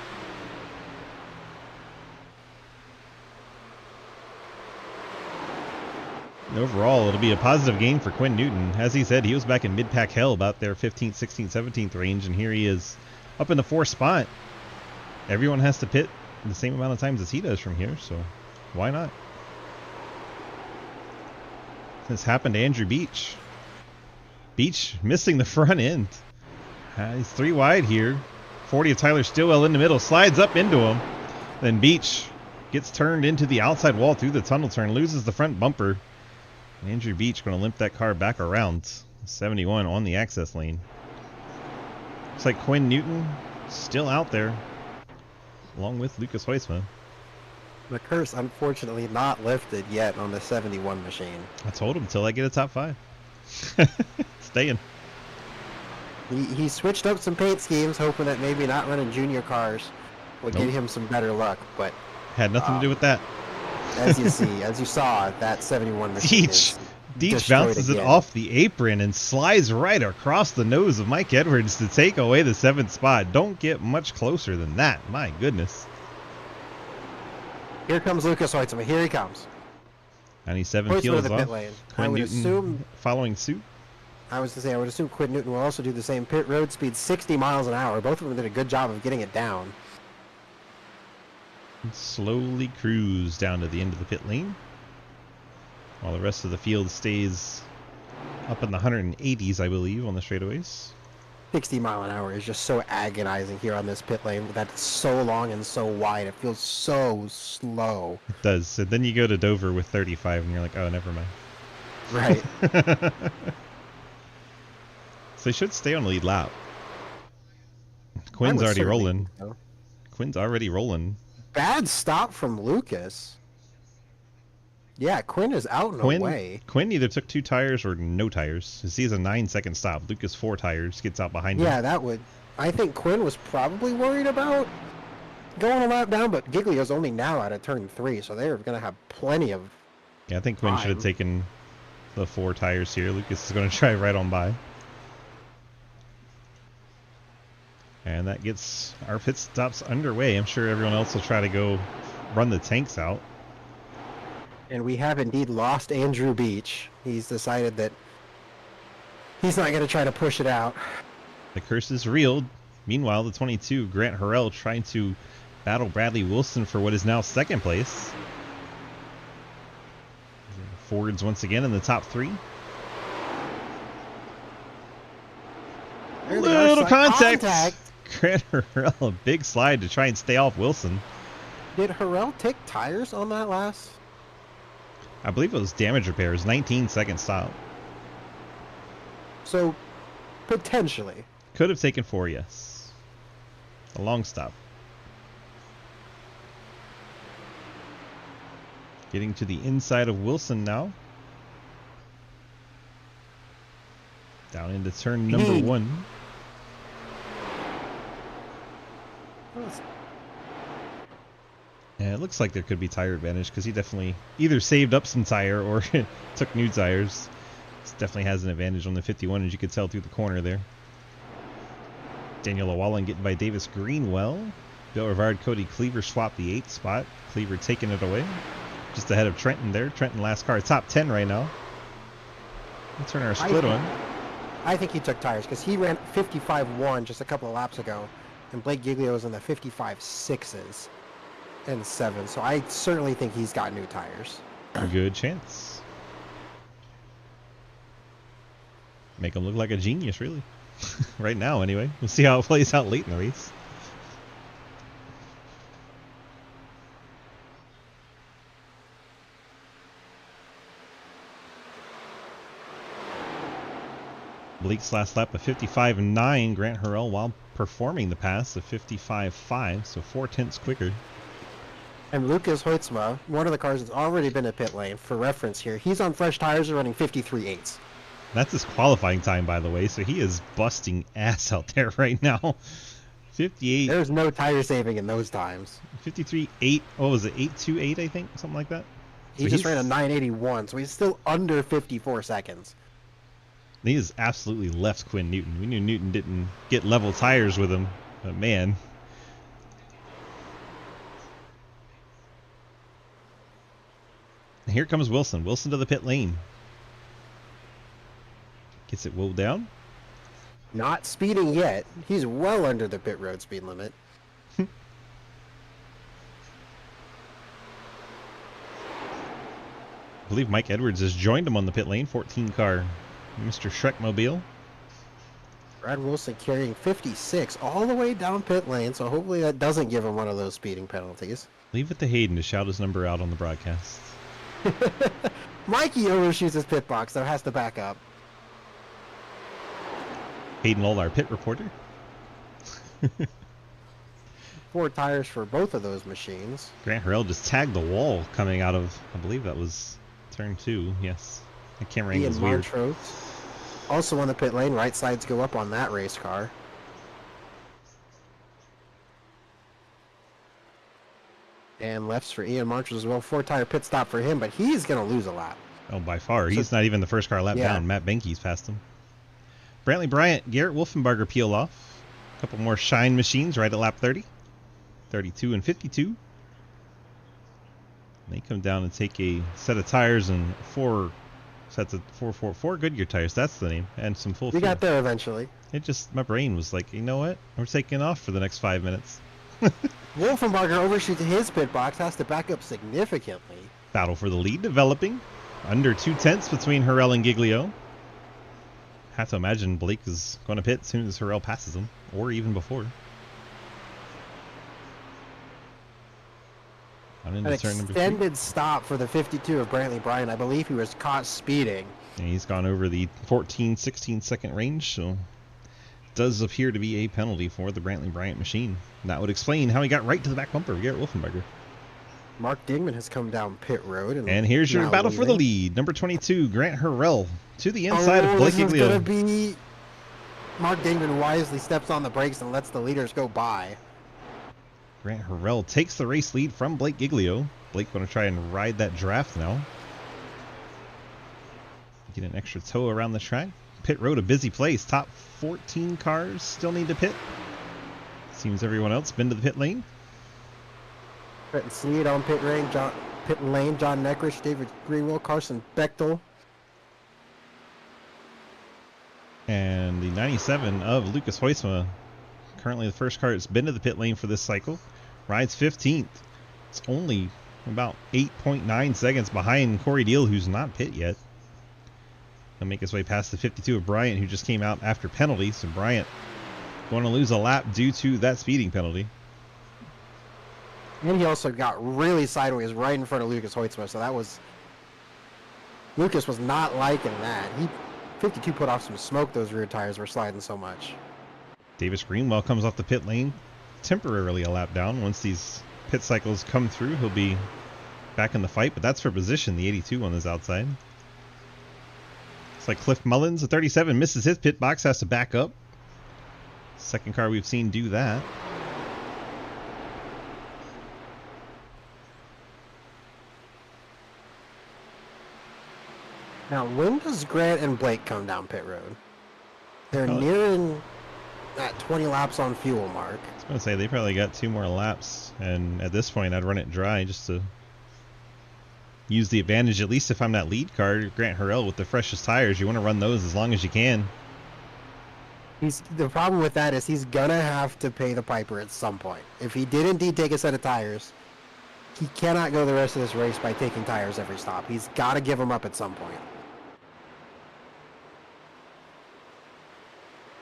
And overall, it'll be a positive gain for Quinn Newton. As he said, he was back in mid-pack hell about their 15th, 16th, 17th range, and here he is up in the 4th spot. Everyone has to pit the same amount of times as he does from here, so why not? This happened to Andrew Beach. Beach missing the front end. He's 3 wide here. 40 of Tyler Stillwell in the middle, slides up into him. Then Beach gets turned into the outside wall through the tunnel turn, loses the front bumper. And Andrew Beach going to limp that car back around. 71 on the access lane. Looks like Quinn Newton still out there, along with Lucas Heusman. The curse, unfortunately, not lifted yet on the 71 machine. I told him until I get a top 5. Staying. He switched up some paint schemes, hoping that maybe not running junior cars would get him some better luck, but had nothing to do with that. As you saw, that 71 machine Deech bounces it off the apron and slides right across the nose of Mike Edwards to take away the 7th spot. Don't get much closer than that. My goodness. Here comes Lucas Heusman. Here he comes. 97 peels off. Lane. Quinn Newton assume following suit. I was to say, I would assume Quinn Newton will also do the same. Pit road speed 60 miles an hour. Both of them did a good job of getting it down. Slowly cruise down to the end of the pit lane, while the rest of the field stays up in the 180s, I believe, on the straightaways. 60 mile an hour is just so agonizing here on this pit lane. That's so long and so wide. It feels so slow. It does. So then you go to Dover with 35 and you're like, oh, never mind. Right. So they should stay on the lead lap. Quinn's already rolling. So. Quinn's already rolling. Bad stop from Lucas. Yeah, Quinn is out and away. Quinn either took 2 tires or no tires. He sees a 9-second stop. Lucas 4 tires, gets out behind him. Yeah, that would. I think Quinn was probably worried about going a lap down, but Giglio's only now out of turn 3, so they're going to have plenty of. Yeah, I think Quinn should have taken the 4 tires here. Lucas is going to try right on by. And that gets our pit stops underway. I'm sure everyone else will try to go run the tanks out. And we have indeed lost Andrew Beach. He's decided that he's not going to try to push it out. The curse is real. Meanwhile, the 22, Grant Harrell, trying to battle Bradley Wilson for what is now 2nd place. Fords once again in the top 3. Little contact. Grant Harrell, a big slide to try and stay off Wilson. Did Harrell take tires on that last? I believe it was damage repairs. 19-second stop. So, potentially. Could have taken 4, yes. A long stop. Getting to the inside of Wilson now. Down into turn number 1. Yeah, it looks like there could be tire advantage because he definitely either saved up some tire or took new tires. This definitely has an advantage on the 51, as you could tell through the corner there. Daniel Llewellyn getting by Davis Greenwell. Bill Rivard, Cody Cleaver swapped the 8th spot. Cleaver taking it away. Just ahead of Trenton there. Trenton last car, top 10 right now. Let's turn our split on. I think he took tires because he ran 55.1 just a couple of laps ago. And Blake Giglio was in the 55.6s. And 7, so I certainly think he's got new tires. Good chance. Make him look like a genius, really. Right now, anyway. We'll see how it plays out late in the race. Blake's last lap of 55.9. Grant Harrell, while performing the pass, of 55.5, so 4 tenths quicker. And Lucas Hoitzma, one of the cars that's already been at pit lane, for reference here, he's on fresh tires running 53.8s. That's his qualifying time, by the way, so he is busting ass out there right now. 58. There's no tire saving in those times. 53.8. What was it? 828, I think? Something like that? He just ran a 981, so he's still under 54 seconds. He has absolutely left Quinn Newton. We knew Newton didn't get level tires with him, but man. And here comes Wilson. Wilson to the pit lane. Gets it wool down. Not speeding yet. He's well under the pit road speed limit. I believe Mike Edwards has joined him on the pit lane. 14 car, Mr. Shrekmobile. Brad Wilson carrying 56 all the way down pit lane, so hopefully that doesn't give him one of those speeding penalties. Leave it to Hayden to shout his number out on the broadcast. Mikey overshoots his pit box, though, has to back up. Hayden Lowell, our pit reporter. 4 tires for both of those machines. Grant Harrell just tagged the wall coming out of, I believe that was turn 2. Yes. The camera angle is Ian weird. Montrose also on the pit lane. Right sides go up on that race car. And lefts for Ian Montrose as well. 4-tire pit stop for him, but he's going to lose a lap. Oh, by far. He's not even the first car lap down. Matt Benke's passed him. Brantley Bryant, Garrett Wolfenbarger peel off. A couple more shine machines right at lap 30. 32 and 52. They come down and take a set of tires and 4 sets of 4 Goodyear tires. That's the name. And some full We fuel. got there eventually. It just, my brain was like, you know what? We're taking off for the next 5 minutes. Wolfenbarger overshoots his pit box, has to back up significantly. Battle for the lead developing. Under 2/10 between Harrell and Giglio. Have to imagine Blake is going to pit as soon as Harrell passes him, or even before. An extended stop for the 52 of Brantley Bryant. I believe he was caught speeding. And he's gone over the 14, 16 second range, so it does appear to be a penalty for the Brantley Bryant machine. And that would explain how he got right to the back bumper of Garrett Wolfenbarger. Mark Dingman has come down pit road. And here's your battle for the lead. Number 22, Grant Harrell to the inside of Blake Giglio. This is going to be... Mark Dingman wisely steps on the brakes and lets the leaders go by. Grant Harrell takes the race lead from Blake Giglio. Blake going to try and ride that draft now. Get an extra tow around the track. Pit road, a busy place. Top 14 cars still need to pit. Seems everyone else been to the pit lane. Trenton Sneed on pit lane. John Neckrich, David Greenwell, Carson Bechtel. And the 97 of Lucas Hoisma. Currently the first car that's been to the pit lane for this cycle. Rides 15th. It's only about 8.9 seconds behind Corey Deal, who's not pit yet. He'll make his way past the 52 of Bryant, who just came out after penalty. So Bryant going to lose a lap due to that speeding penalty. And he also got really sideways right in front of Lucas Hoitzma, so that was... Lucas was not liking that. 52 put off some smoke, those rear tires were sliding so much. Davis Greenwell comes off the pit lane, temporarily a lap down. Once these pit cycles come through, he'll be back in the fight, but that's for position, the 82 on his outside. It's like Cliff Mullins, the 37, misses his pit box, has to back up. Second car we've seen do that. Now, when does Grant and Blake come down pit road? They're nearing that 20 laps on fuel mark. I was going to say, they probably got 2 more laps, and at this point, I'd run it dry just to use the advantage, at least if I'm that lead car. Grant Harrell with the freshest tires, you want to run those as long as you can. The problem with that is he's going to have to pay the piper at some point. If he did indeed take a set of tires, he cannot go the rest of this race by taking tires every stop. He's got to give them up at some point.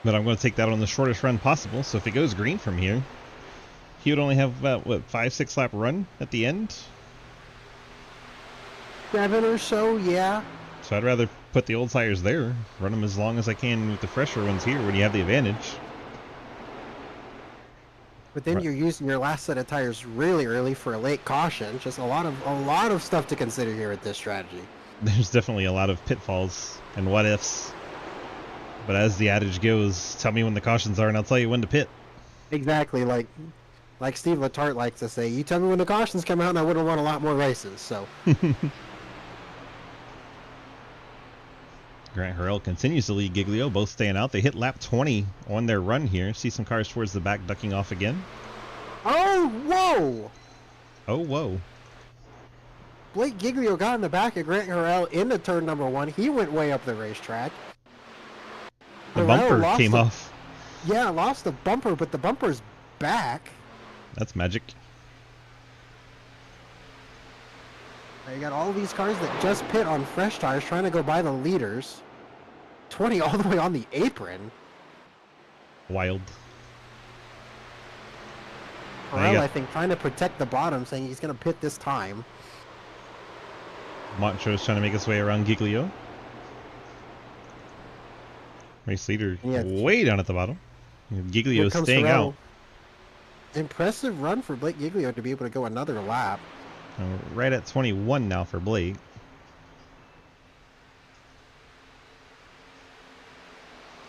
But I'm going to take that on the shortest run possible. So if it goes green from here, he would only have about, 5-6 lap run at the end? 7 or so, yeah. So I'd rather put the old tires there, run them as long as I can with the fresher ones here when you have the advantage. But then Right. you're using your last set of tires really early for a late caution. Just a lot of stuff to consider here with this strategy. There's definitely a lot of pitfalls and what ifs. But as the adage goes, tell me when the cautions are and I'll tell you when to pit. Exactly, like Steve Letarte likes to say, you tell me when the cautions come out and I would have won a lot more races. So Grant Harrell continues to lead Giglio, both staying out. They hit lap 20 on their run here. See some cars towards the back ducking off again. oh whoa! Oh, whoa. Blake Giglio got in the back of Grant Harrell into turn number 1. He went way up the racetrack. The Harrell bumper lost came the- off. Yeah, lost the bumper, but the bumper's back. That's magic. You got all these cars that just pit on fresh tires trying to go by the leaders. 20 all the way on the apron. Wild. Now you Harrell, got- I think, trying to protect the bottom, saying he's going to pit this time. Montro's trying to make his way around Giglio. Race leader Yeah. way down at the bottom. Giglio Here comes staying Harrell. out. Impressive run for Blake Giglio to be able to go another lap. Right at 21 now for Blake.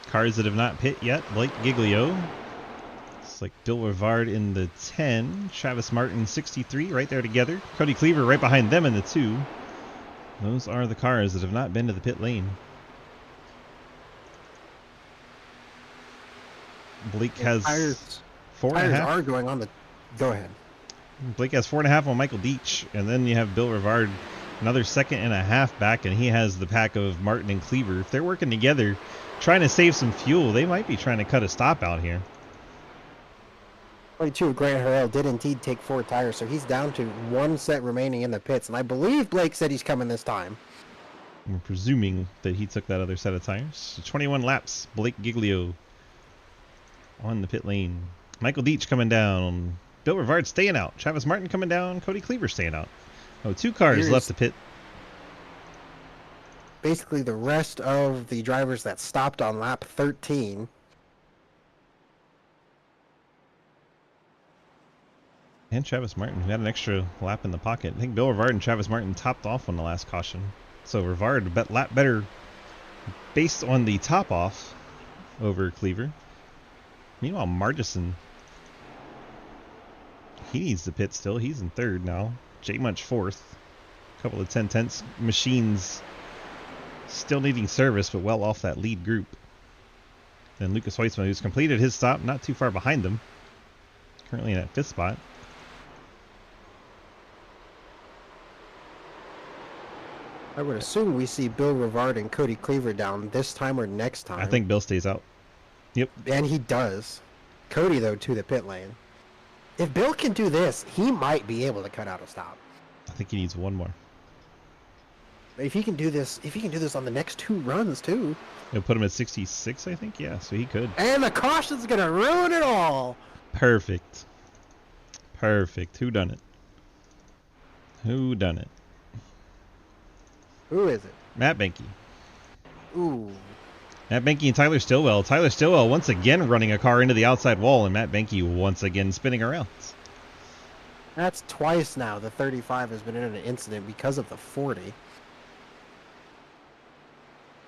Cars that have not pit yet. Blake Giglio. It's like Bill Rivard in the 10. Travis Martin 63 right there together. Cody Cleaver right behind them in the 2. Those are the cars that have not been to the pit lane. Blake has Tires 4.5. are going on the... Go ahead. Blake has 4.5 on Michael Deach, and then you have Bill Rivard another 1.5 back, and he has the pack of Martin and Cleaver. If they're working together, trying to save some fuel, they might be trying to cut a stop out here. 22, Grant Harrell did indeed take 4 tires, so he's down to 1 set remaining in the pits, and I believe Blake said he's coming this time. I'm presuming that he took that other set of tires. So 21 laps, Blake Giglio on the pit lane. Michael Deach coming down. Bill Rivard staying out. Travis Martin coming down. Cody Cleaver staying out. Oh, 2 cars Here's- left to pit. Basically, the rest of the drivers that stopped on lap 13. And Travis Martin, who had an extra lap in the pocket. I think Bill Rivard and Travis Martin topped off on the last caution. So Rivard lap better based on the top off over Cleaver. Meanwhile, Margison, he needs to pit still. He's in 3rd now. J Munch 4th. A couple of 10/10 machines still needing service, but well off that lead group. Then Lucas Weitzman, who's completed his stop, not too far behind them. Currently in that 5th spot. I would assume we see Bill Rivard and Cody Cleaver down this time or next time. I think Bill stays out. Yep. And he does. Cody, though, to the pit lane. If Bill can do this, he might be able to cut out a stop. I think he needs one more. If he can do this, on the next 2 runs too. It'll put him at 66, I think. Yeah, so he could. And the caution's gonna ruin it all. Perfect. Perfect. Who done it? Who done it? Who is it? Matt Benke. Ooh. Matt Benke and Tyler Stillwell. Tyler Stillwell once again running a car into the outside wall, and Matt Benke once again spinning around. That's twice now the 35 has been in an incident because of the 40.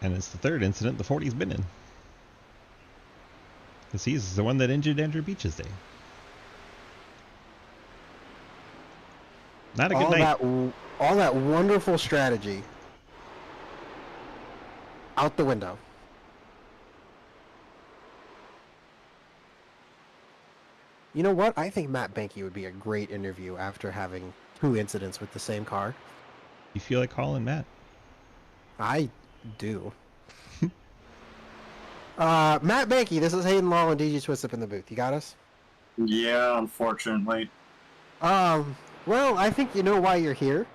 And it's the 3rd incident the 40's been in. Because he's the one that injured Andrew Beach's day. Not a good night. All that wonderful strategy out the window. You know what? I think Matt Benke would be a great interview after having 2 incidents with the same car. You feel like calling Matt? I do. Matt Benke, this is Hayden Law and DG Twist up in the booth. You got us? Yeah, unfortunately. Well, I think you know why you're here.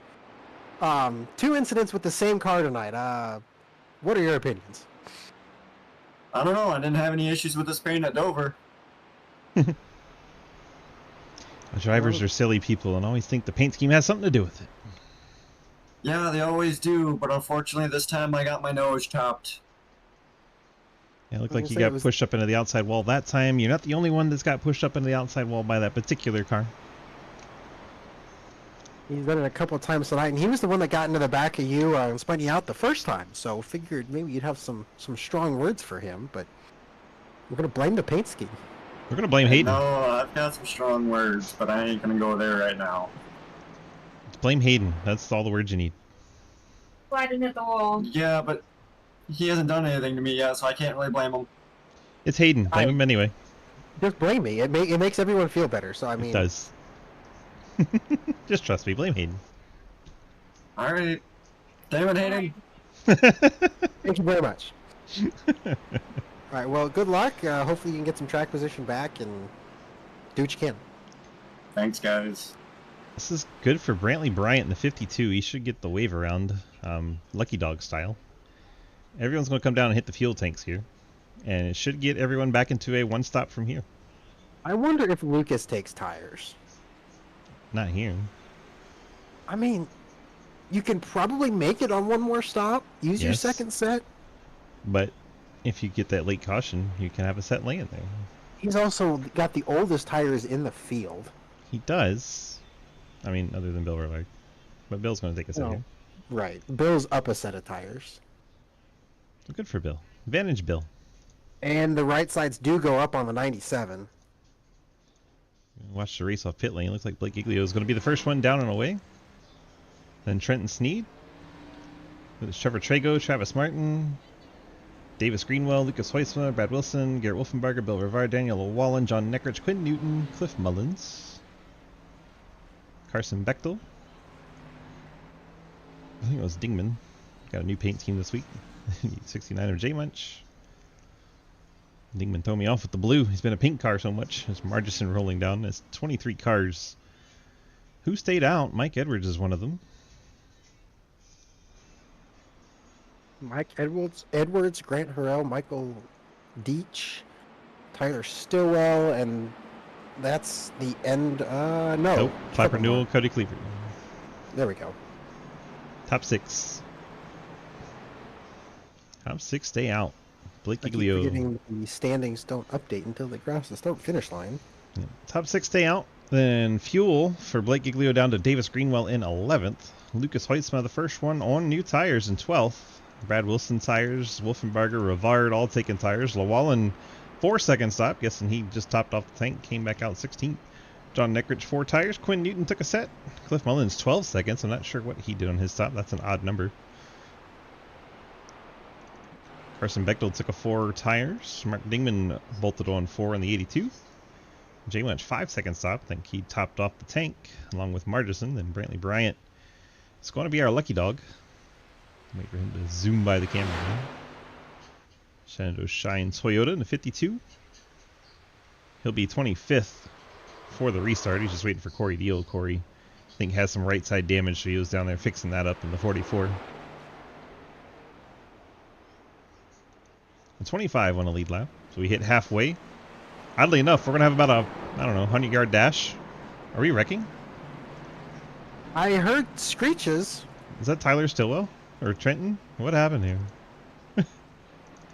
2 incidents with the same car tonight. What are your opinions? I don't know. I didn't have any issues with this paint at Dover. The drivers are silly people and always think the paint scheme has something to do with it. Yeah, they always do, but unfortunately this time I got my nose chopped. Yeah, it looked I was like you gonna say got it was- pushed up into the outside wall that time. You're not the only one that's got pushed up into the outside wall by that particular car. He's done it a couple of times tonight, and he was the one that got into the back of you and spun you out the first time. So figured maybe you'd have some strong words for him, but we're gonna blame the paint scheme. We're going to blame Hayden. No, I've got some strong words, but I ain't gonna go there right now. Blame Hayden. That's all the words you need. Sliding at the wall. Yeah, but he hasn't done anything to me yet, so I can't really blame him. It's Hayden. Blame him anyway. Just blame me. It makes everyone feel better. So I mean, It does. Just trust me. Blame Hayden. All right. Damn it, Hayden. thank you very much. All right. Well, good luck. Hopefully, you can get some track position back and do what you can. Thanks, guys. This is good for Brantley Bryant in the 52. He should get the wave around, Lucky Dog style. Everyone's going to come down and hit the fuel tanks here. And it should get everyone back into a one stop from here. I wonder if Lucas takes tires. Not here. I mean, you can probably make it on one more stop. Use your Yes. second set. But if you get that late caution, you can have a set laying there. He's also got the oldest tires in the field. He does. I mean, other than Bill Rivard. But Bill's going to take a set No. here. Right. Bill's up a set of tires. So good for Bill. Advantage Bill. And the right sides do go up on the 97. Watch the race off pit lane. Looks like Blake Giglio is going to be the first one down and away. Then Trenton Sneed. With Trevor Trago, Travis Martin, Davis Greenwell, Lucas Heusma, Brad Wilson, Garrett Wolfenbarger, Bill Rivard, Daniel Wallen, John Neckrich, Quinn Newton, Cliff Mullins, Carson Bechtel. I think it was Dingman. Got a new paint team this week. 69er J Munch. Dingman throw me off with the blue. He's been a pink car so much. There's Margison rolling down. There's 23 cars. Who stayed out? Mike Edwards is one of them. Mike Edwards, Grant Harrell, Michael Deach, Tyler Stillwell, and that's the end. No. Nope. Clapper Trevor Newell, Moore. Cody Cleaver. There we go. Top 6. Top 6 stay out. Blake I keep Giglio. forgetting the standings don't update until they cross the start finish line. Yeah. Top 6 stay out. Then fuel for Blake Giglio down to Davis Greenwell in 11th. Lucas Heusma, the first one on new tires in 12th. Brad Wilson tires, Wolfenbarger, Rivard all taking tires. Llewellyn 4-second stop. Guessing he just topped off the tank, came back out 16th. John Neckrich 4 tires. Quinn Newton took a set. Cliff Mullins 12 seconds. I'm not sure what he did on his stop. That's an odd number. Carson Bechtel took a 4 tires. Mark Dingman bolted on 4 in the 82. Jay Munch 5-second stop. I think he topped off the tank along with Margison. Then Brantley Bryant. It's going to be our lucky dog. Wait for him to zoom by the camera now. Shenandoah Shine Toyota in the 52. He'll be 25th for the restart. He's just waiting for Corey Deal. Corey, I think, has some right side damage, so he was down there fixing that up in the 44. And 25 on a lead lap. So we hit halfway. Oddly enough, we're going to have about a, 100-yard dash. Are we wrecking? I heard screeches. Is that Tyler Stillwell? Or Trenton? What happened here?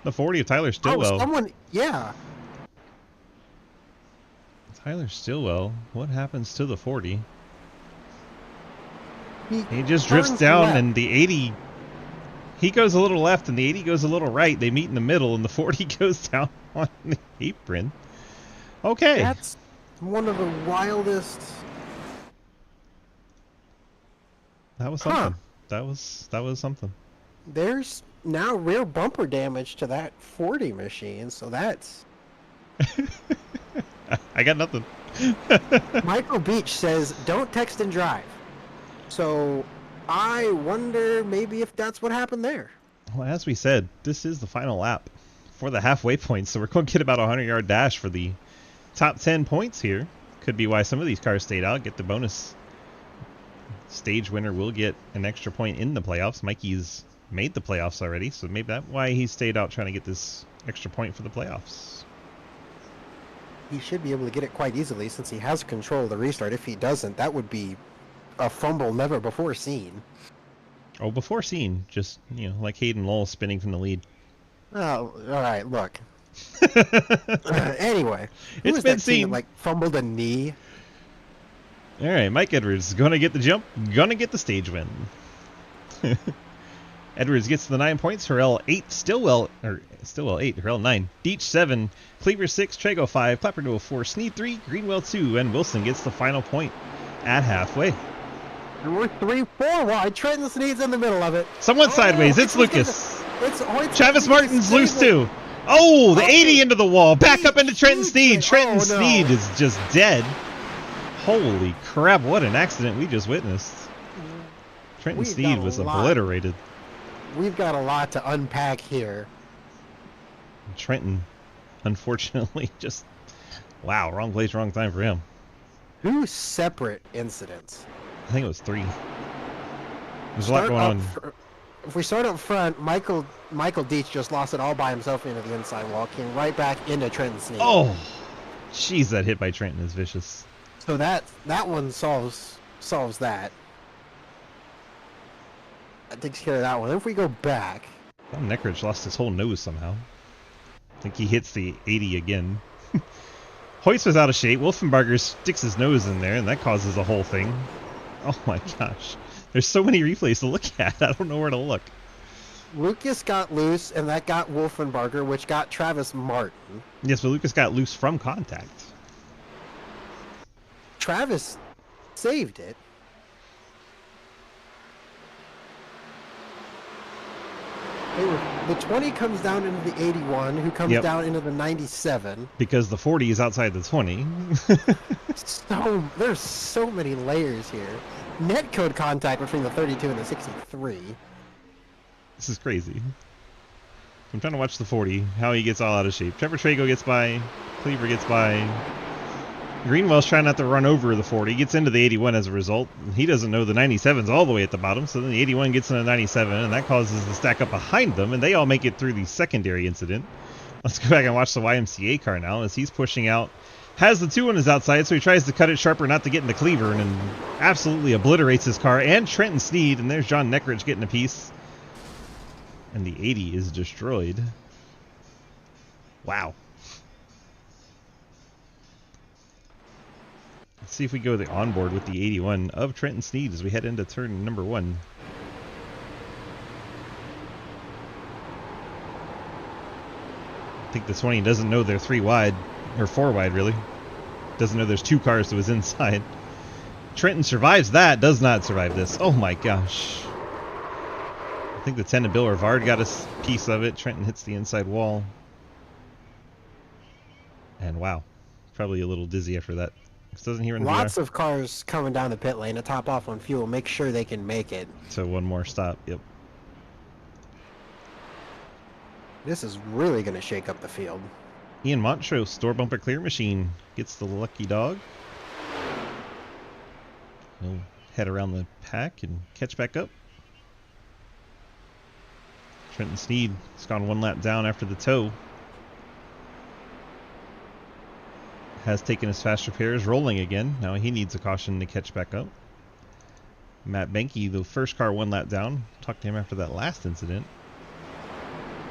The 40 of Tyler Stillwell. Oh, someone, yeah. Tyler Stillwell. What happens to the 40? He just turns drifts down left. and the 80... He goes a little left and the 80 goes a little right. They meet in the middle and the 40 goes down on the apron. Okay. That's one of the wildest. That was Huh. something. That was something. There's now rear bumper damage to that 40 machine, so that's. I got nothing. Michael Beach says, don't text and drive. So I wonder maybe if that's what happened there. Well, as we said, this is the final lap for the halfway point, so we're going to get about a 100-yard dash for the top 10 points here. Could be why some of these cars stayed out, get the bonus. Stage winner will get an extra point in the playoffs. Mikey's made the playoffs already, so maybe that's why he stayed out trying to get this extra point for the playoffs. He should be able to get it quite easily since he has control of the restart. If he doesn't, that would be a fumble never before seen. Oh, before seen, just, like Hayden Lowell spinning from the lead. Oh, all right. Look. Anyway, who It's was been that team that seen. like fumbled a knee? All right, Mike Edwards going to get the jump, going to get the stage win. Edwards gets to the 9 points. Harrell 8, Stillwell 8, Harrell 9, Deech 7, Cleaver 6, Trago 5, Clapperdoe 4, Sneed 3, Greenwell 2, and Wilson gets the final point at halfway. And we're 3-4 wide. Trenton Sneed's in the middle of it. Someone sideways. It's Hoyt's Lucas. Hoyt's Travis gonna Martin's save loose it. too. Oh, the Oh, 80 into the wall. Back up into Trenton Sneed. Sneed. Trenton Oh, no. Sneed is just dead. Holy crap, what an accident we just witnessed. Trenton We've Sneed got a was lot. obliterated. We've got a lot to unpack here. Trenton, unfortunately, just... Wow, wrong place, wrong time for him. 2 separate incidents. I think it was 3. There's a lot going on. If we start up front, Michael Deech just lost it all by himself into the inside wall, came right back into Trenton Sneed. Oh, jeez, that hit by Trenton is vicious. So that one solves that. That takes care of that one. Then if we go back, Tom Neckrich lost his whole nose somehow. I think he hits the 80 again. Hoyt was out of shape. Wolfenbarger sticks his nose in there, and that causes the whole thing. Oh my gosh. There's so many replays to look at. I don't know where to look. Lucas got loose, and that got Wolfenbarger, which got Travis Martin. Yes, but Lucas got loose from contact. Travis saved it. The 20 comes down into the 81, who comes Yep. down into the 97. Because the 40 is outside the 20. There's so many layers here. Netcode contact between the 32 and the 63. This is crazy. I'm trying to watch the 40, how he gets all out of shape. Trevor Trago gets by, Cleaver gets by. Greenwell's trying not to run over the 40, gets into the 81 as a result. He doesn't know the 97's all the way at the bottom, so then the 81 gets into the 97, and that causes the stack up behind them, and they all make it through the secondary incident. Let's go back and watch the YMCA car now as he's pushing out. Has the 2 on his outside, so he tries to cut it sharper not to get into Cleaver, and then absolutely obliterates his car and Trenton Sneed, and there's John Neckrich getting a piece. And the 80 is destroyed. Wow. Let's see if we go the onboard with the 81 of Trenton Sneed as we head into turn number 1. I think the 20 doesn't know they're 3 wide, or 4 wide really. Doesn't know there's 2 cars to his inside. Trenton survives that, does not survive this. Oh my gosh. I think the 10 of Bill Rivard got a piece of it. Trenton hits the inside wall. And wow, probably a little dizzy after that. This doesn't hear in the Lots VR. of cars coming down the pit lane to top off on fuel. Make sure they can make it. So one more stop, yep. This is really going to shake up the field. Ian Montrose, door bumper clear machine, gets the lucky dog. He'll head around the pack and catch back up. Trenton Sneed has gone 1 lap down after the tow. Has taken his fast repairs, rolling again. Now he needs a caution to catch back up. Matt Benke, the first car 1 lap down. Talked to him after that last incident.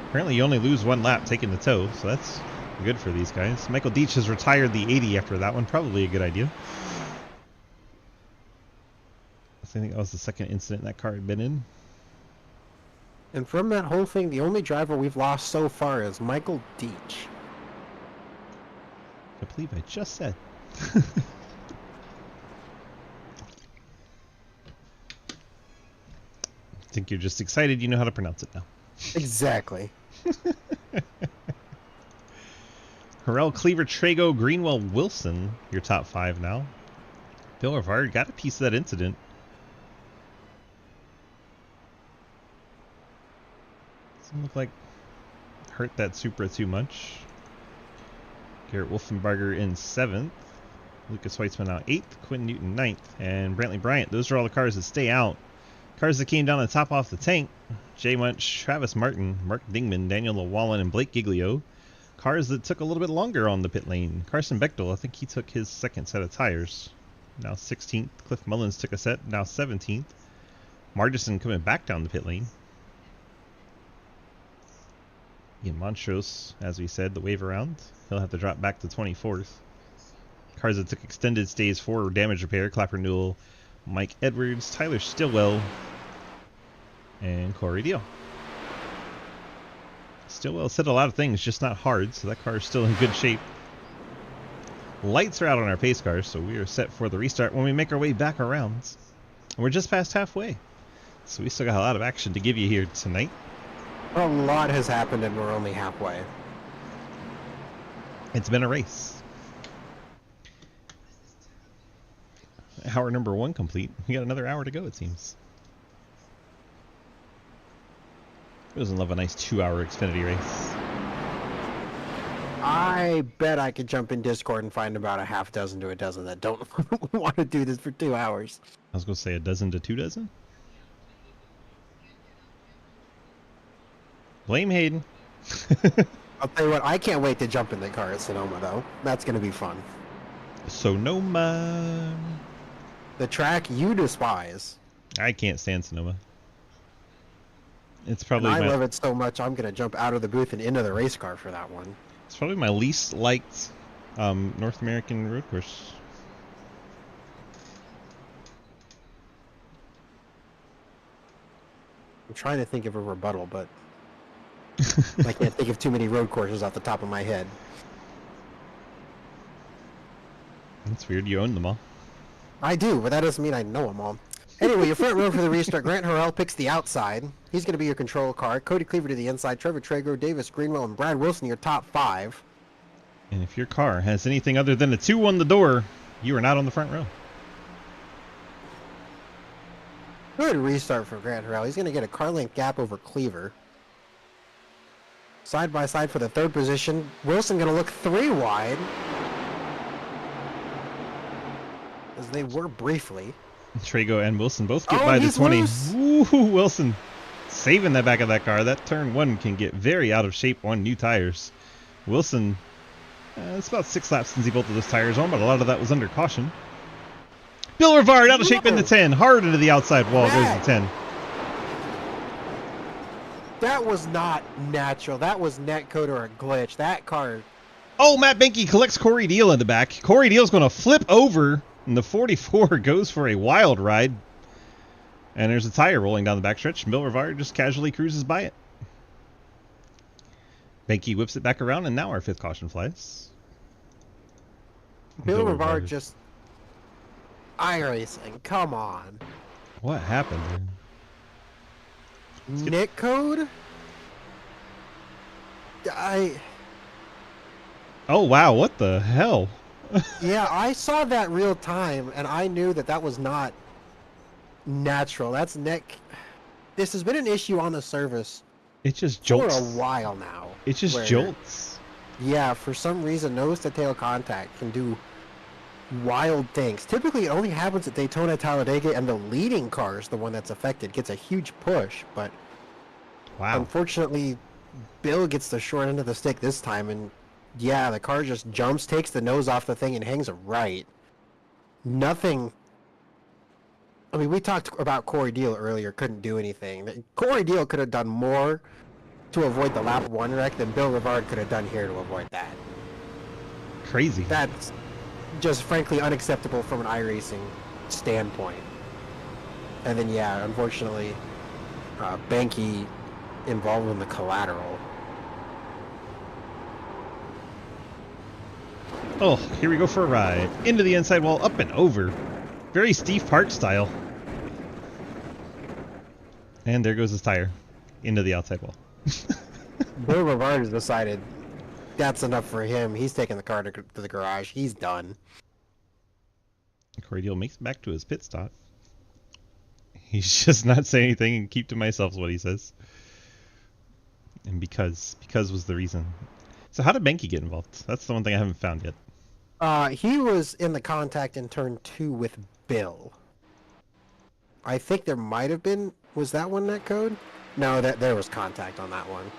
Apparently you only lose 1 lap taking the tow, so that's good for these guys. Michael Deech has retired the 80 after that one. Probably a good idea. I think that was the second incident that car had been in. And from that whole thing, the only driver we've lost so far is Michael Deech. I believe I just said. I think you're just excited you know how to pronounce it now. Exactly. Harrell, Cleaver, Trago, Greenwell, Wilson, your top 5 now. Bill Rivard got a piece of that incident. Doesn't look like hurt that Supra too much. Garrett Wolfenbarger in 7th. Lucas Weitzman out 8th. Quinn Newton 9th. And Brantley Bryant. Those are all the cars that stay out. Cars that came down the top off the tank. Jay Munch, Travis Martin, Mark Dingman, Daniel Llewellyn, and Blake Giglio. Cars that took a little bit longer on the pit lane. Carson Bechtel, I think he took his 2nd set of tires. Now 16th. Cliff Mullins took a set. Now 17th. Margison coming back down the pit lane. Ian Montrose, as we said, the wave around. He'll have to drop back to 24th. Cars that took extended stays for damage repair. Clapper Newell, Mike Edwards, Tyler Stillwell, and Corey Deal. Stillwell said a lot of things, just not hard, so that car is still in good shape. Lights are out on our pace cars, so we are set for the restart when we make our way back around. And we're just past halfway, so we still got a lot of action to give you here tonight. A lot has happened and we're only halfway. It's been a race. Hour number 1 complete. We got another hour to go, it seems. Who doesn't love a nice 2-hour Xfinity race? I bet I could jump in Discord and find about a half dozen to a dozen that don't want to do this for 2 hours. I was going to say a dozen to 2 dozen. Blame Hayden. I'll tell you what, I can't wait to jump in the car at Sonoma, though. That's going to be fun. Sonoma. The track you despise. I can't stand Sonoma. It's And probably I love it so much, I'm going to jump out of the booth and into the race car for that one. It's probably my least liked North American road course. I'm trying to think of a rebuttal, but I can't think of too many road courses off the top of my head. That's weird. You own them all. I do, but that doesn't mean I know them all. Anyway, your front row for the restart. Grant Harrell picks the outside. He's going to be your control car. Cody Cleaver to the inside. Trevor Trago, Davis Greenwell, and Brad Wilson, your top 5. And if your car has anything other than a 2 on the door, you are not on the front row. Good restart for Grant Harrell. He's going to get a car length gap over Cleaver. Side by side for the 3rd position. Wilson going to look 3 wide. As they were briefly. Trago and Wilson both get Oh, by the he's 20. loose. Ooh, Wilson saving the back of that car. That turn 1 can get very out of shape on new tires. Wilson, it's about 6 laps since he bolted those tires on, but a lot of that was under caution. Bill Rivard out of shape into 10. Hard into the outside wall goes to 10. That was not natural. That was netcode or a glitch. That car... Oh, Matt Benke collects Corey Deal in the back. Corey Deal's going to flip over, and the 44 goes for a wild ride. And there's a tire rolling down the backstretch, and Bill Rivard just casually cruises by it. Benke whips it back around, and now our 5th caution flies. Bill Rivard just... iRacing, come on. What happened there? Netcode? Oh, wow, what the hell? Yeah, I saw that real time, and I knew that that was not natural. That's This has been an issue on the service It just for jolts. a while now. It just where- jolts. Yeah, for some reason, nose-to-tail contact can do wild things. Typically, it only happens at Daytona, Talladega, and the leading car is the one that's affected. Gets a huge push, but Wow. unfortunately, Bill gets the short end of the stick this time, and yeah, the car just jumps, takes the nose off the thing, and hangs it right. Nothing... I mean, we talked about Corey Deal earlier, couldn't do anything. Corey Deal could have done more to avoid the lap 1 wreck than Bill Rivard could have done here to avoid that. Crazy. That's just frankly unacceptable from an iRacing standpoint. And then, yeah, unfortunately, Benke involved in the collateral. Oh, here we go for a ride. Into the inside wall, up and over. Very Steve Park style. And there goes his tire. Into the outside wall. Bill Rivard has decided that's enough for him. He's taking the car to the garage. He's done. Corey Deal makes it back to his pit stop. He's just not saying anything and keep to myself is what he says. And because was the reason. So how did Benke get involved? That's the one thing I haven't found yet. He was in the contact in turn 2 with Bill. I think there might have been... Was that one netcode? No, there was contact on that one.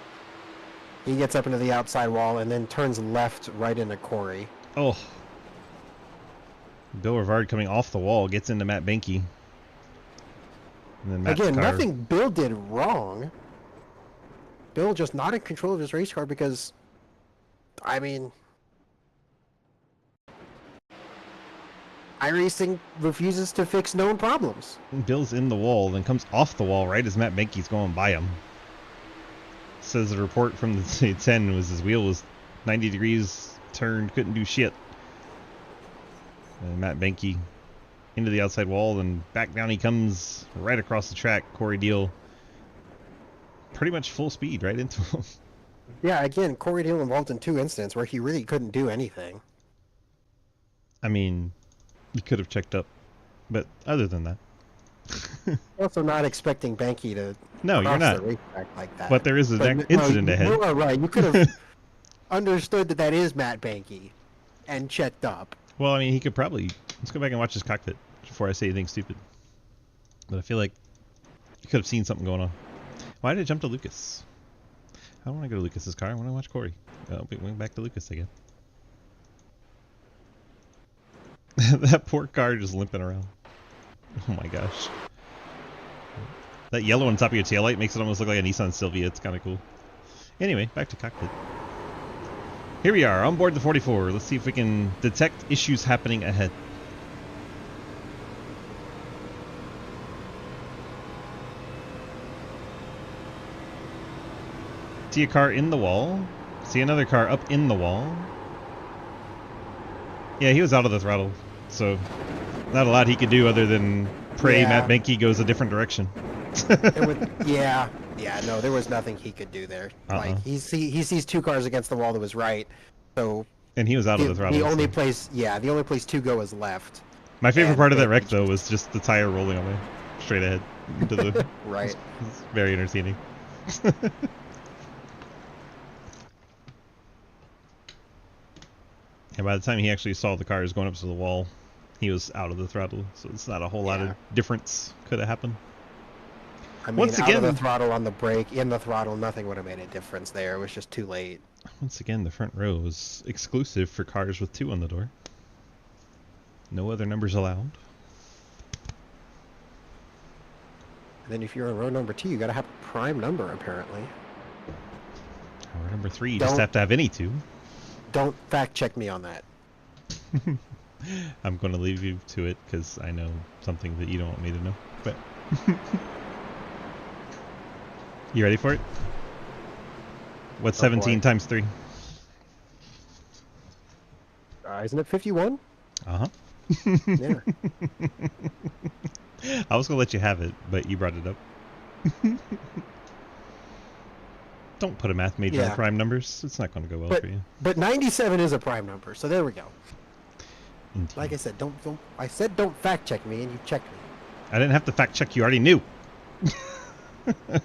He gets up into the outside wall and then turns left right into Corey. Oh. Bill Rivard coming off the wall gets into Matt Benke. And then Matt's Again, car... nothing Bill did wrong. Bill just not in control of his race car because, I mean, iRacing refuses to fix known problems. Bill's in the wall, then comes off the wall right as Matt Benke's going by him. Says the report from the 10 was his wheel was 90 degrees turned, couldn't do shit. And Matt Benke into the outside wall, then back down he comes right across the track. Corey Deal pretty much full speed right into him. Yeah, again, Corey Deal involved in 2 incidents where he really couldn't do anything. I mean, he could have checked up, but other than that. Also not expecting Benke to No, you're cross not. the racetrack like that. But there is an incident ahead. You are right. You could have understood that that is Matt Benke and checked up. Well, I mean, he could probably... Let's go back and watch his cockpit before I say anything stupid. But I feel like you could have seen something going on. Why did I jump to Lucas? I don't want to go to Lucas's car. I want to watch Corey. Oh, we went back to Lucas again. That poor car just limping around. Oh my gosh. That yellow on top of your taillight makes it almost look like a Nissan Silvia. It's kind of cool. Anyway, back to cockpit. Here we are on board the 44. Let's see if we can detect issues happening ahead. See a car in the wall. See another car up in the wall. Yeah, he was out of the throttle, so not a lot he could do other than pray Matt Benke goes a different direction. Yeah, no, there was nothing he could do there. Like he sees 2 cars against the wall to his right, so and he was out of the throttle. The only place to go is left. My favorite part of that wreck though was just the tire rolling away, straight ahead into the right. It's very entertaining. And by the time he actually saw the cars going up to the wall, he was out of the throttle, so it's not a whole lot of difference could have happened. I mean, once again, out of the throttle, on the brake, in the throttle, nothing would have made a difference there. It was just too late. Once again, the front row is exclusive for cars with 2 on the door. No other numbers allowed. And then if you're on row number 2, you got to have a prime number, apparently. Row number 3, you just have to have any 2. Don't fact check me on that. I'm going to leave you to it because I know something that you don't want me to know. But you ready for it? What's 17 times 3? Isn't it 51? Uh-huh. Yeah. I was going to let you have it, but you brought it up. Don't put a math major on prime numbers. It's not going to go well for you. But 97 is a prime number, so there we go. Indeed. Like I said, don't fact check me, and you checked me. I didn't have to fact check. You already knew.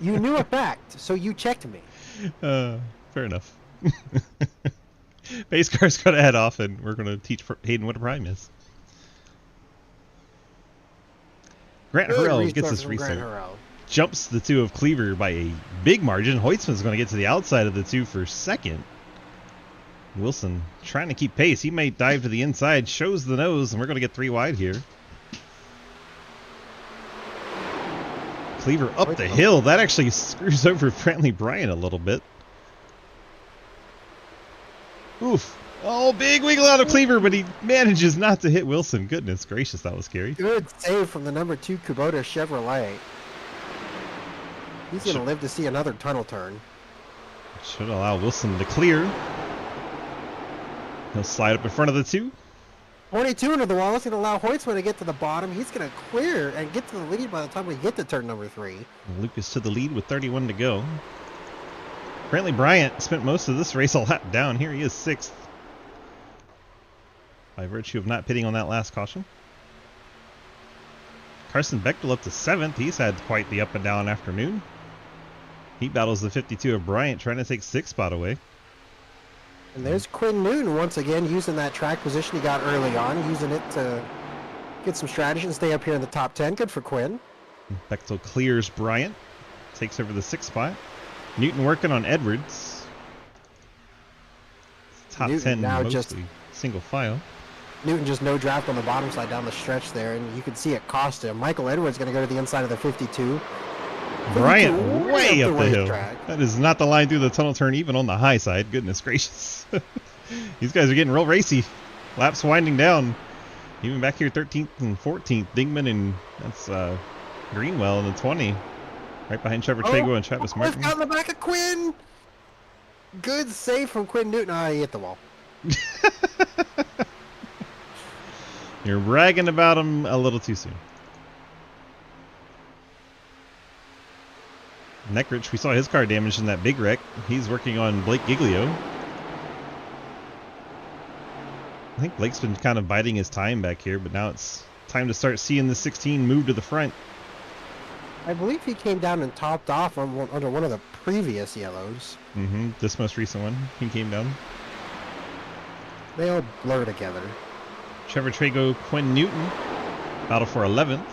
You knew a fact, so you checked me. Fair enough. Base car's going to head off, and we're going to teach Hayden what a prime is. Grant Harrell gets this restart. Jumps the 2 of Cleaver by a big margin. Hoytsman's going to get to the outside of the 2 for second. Wilson trying to keep pace. He may dive to the inside, shows the nose, and we're going to get 3 wide here. Cleaver up the hill. That actually screws over Friendly Brian a little bit. Oof. Oh, big wiggle out of Cleaver, but he manages not to hit Wilson. Goodness gracious, that was scary. Good save from the number 2 Kubota Chevrolet. He's going to live to see another tunnel turn. Should allow Wilson to clear. He'll slide up in front of the 2. 22 into the wall. That's going to allow Hoytsman to get to the bottom. He's going to clear and get to the lead by the time we get to turn number 3. Lucas to the lead with 31 to go. Apparently Bryant spent most of this race a lap down. Here he is 6th. By virtue of not pitting on that last caution. Carson Bechtel up to 7th. He's had quite the up and down afternoon. He battles the 52 of Bryant, trying to take 6th spot away. And there's Quinn Newton once again using that track position he got early on, using it to get some strategy and stay up here in the top 10. Good for Quinn. Bechtel clears Bryant, takes over the 6th spot. Newton working on Edwards. Top Newton 10 now mostly just single file. Newton just no draft on the bottom side down the stretch there, and you can see it cost him. Michael Edwards going to go to the inside of the 52. Bryant Way way up up the the hill. racetrack. That is not the line through the tunnel turn, even on the high side. Goodness gracious. These guys are getting real racy. Laps winding down. Even back here, 13th and 14th. Dingman and that's Greenwell in the 20. Right behind Trevor Trago and Travis Cliff Martin. got in the back of Quinn. Good save from Quinn Newton. Ah, he hit the wall. You're bragging about him a little too soon. Neckrich, we saw his car damaged in that big wreck. He's working on Blake Giglio. I think Blake's been kind of biding his time back here, but now it's time to start seeing the 16 move to the front. I believe he came down and topped off on under one of the previous yellows. This most recent one, he came down. They all blur together. Trevor Trago, Quinn Newton, battle for 11th.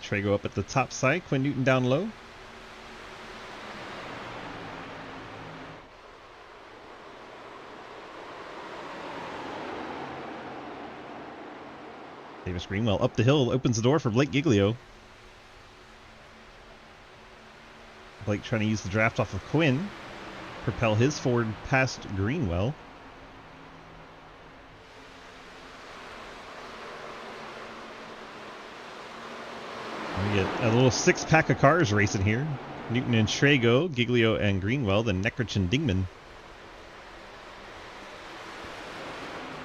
Trago up at the top side, Quinn Newton down low. Davis Greenwell up the hill, opens the door for Blake Giglio. Blake trying to use the draft off of Quinn. Propel his Ford past Greenwell. We get a little six-pack of cars racing here. Newton and Trago, Giglio and Greenwell, then Neckrich and Dingman.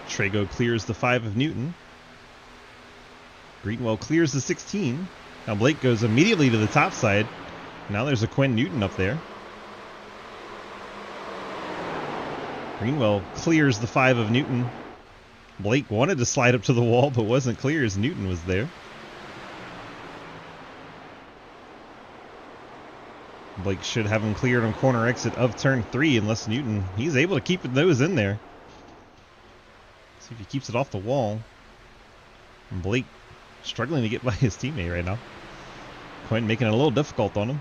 Trago clears the 5 of Newton. Greenwell clears the 16. Now Blake goes immediately to the top side. Now there's a Quinn Newton up there. Greenwell clears the 5 of Newton. Blake wanted to slide up to the wall, but wasn't clear as Newton was there. Blake should have him cleared on corner exit of turn 3 unless Newton, he's able to keep those in there. See if he keeps it off the wall. And Blake struggling to get by his teammate right now. Quinn making it a little difficult on him.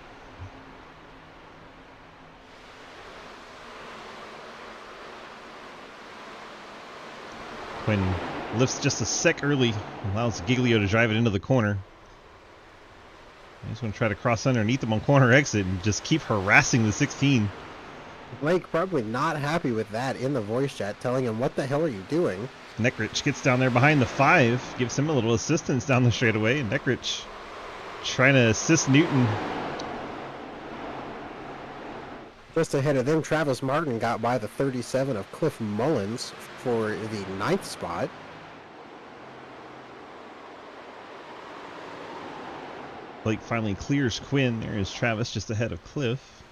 Quinn lifts just a sec early, allows Giglio to drive it into the corner. He's going to try to cross underneath him on corner exit and just keep harassing the 16. Blake probably not happy with that in the voice chat, telling him, what the hell are you doing? Neckrich gets down there behind the 5, gives him a little assistance down the straightaway, and Neckrich trying to assist Newton. Just ahead of them, Travis Martin got by the 37 of Cliff Mullins for the 9th spot. Blake finally clears Quinn. There is Travis just ahead of Cliff.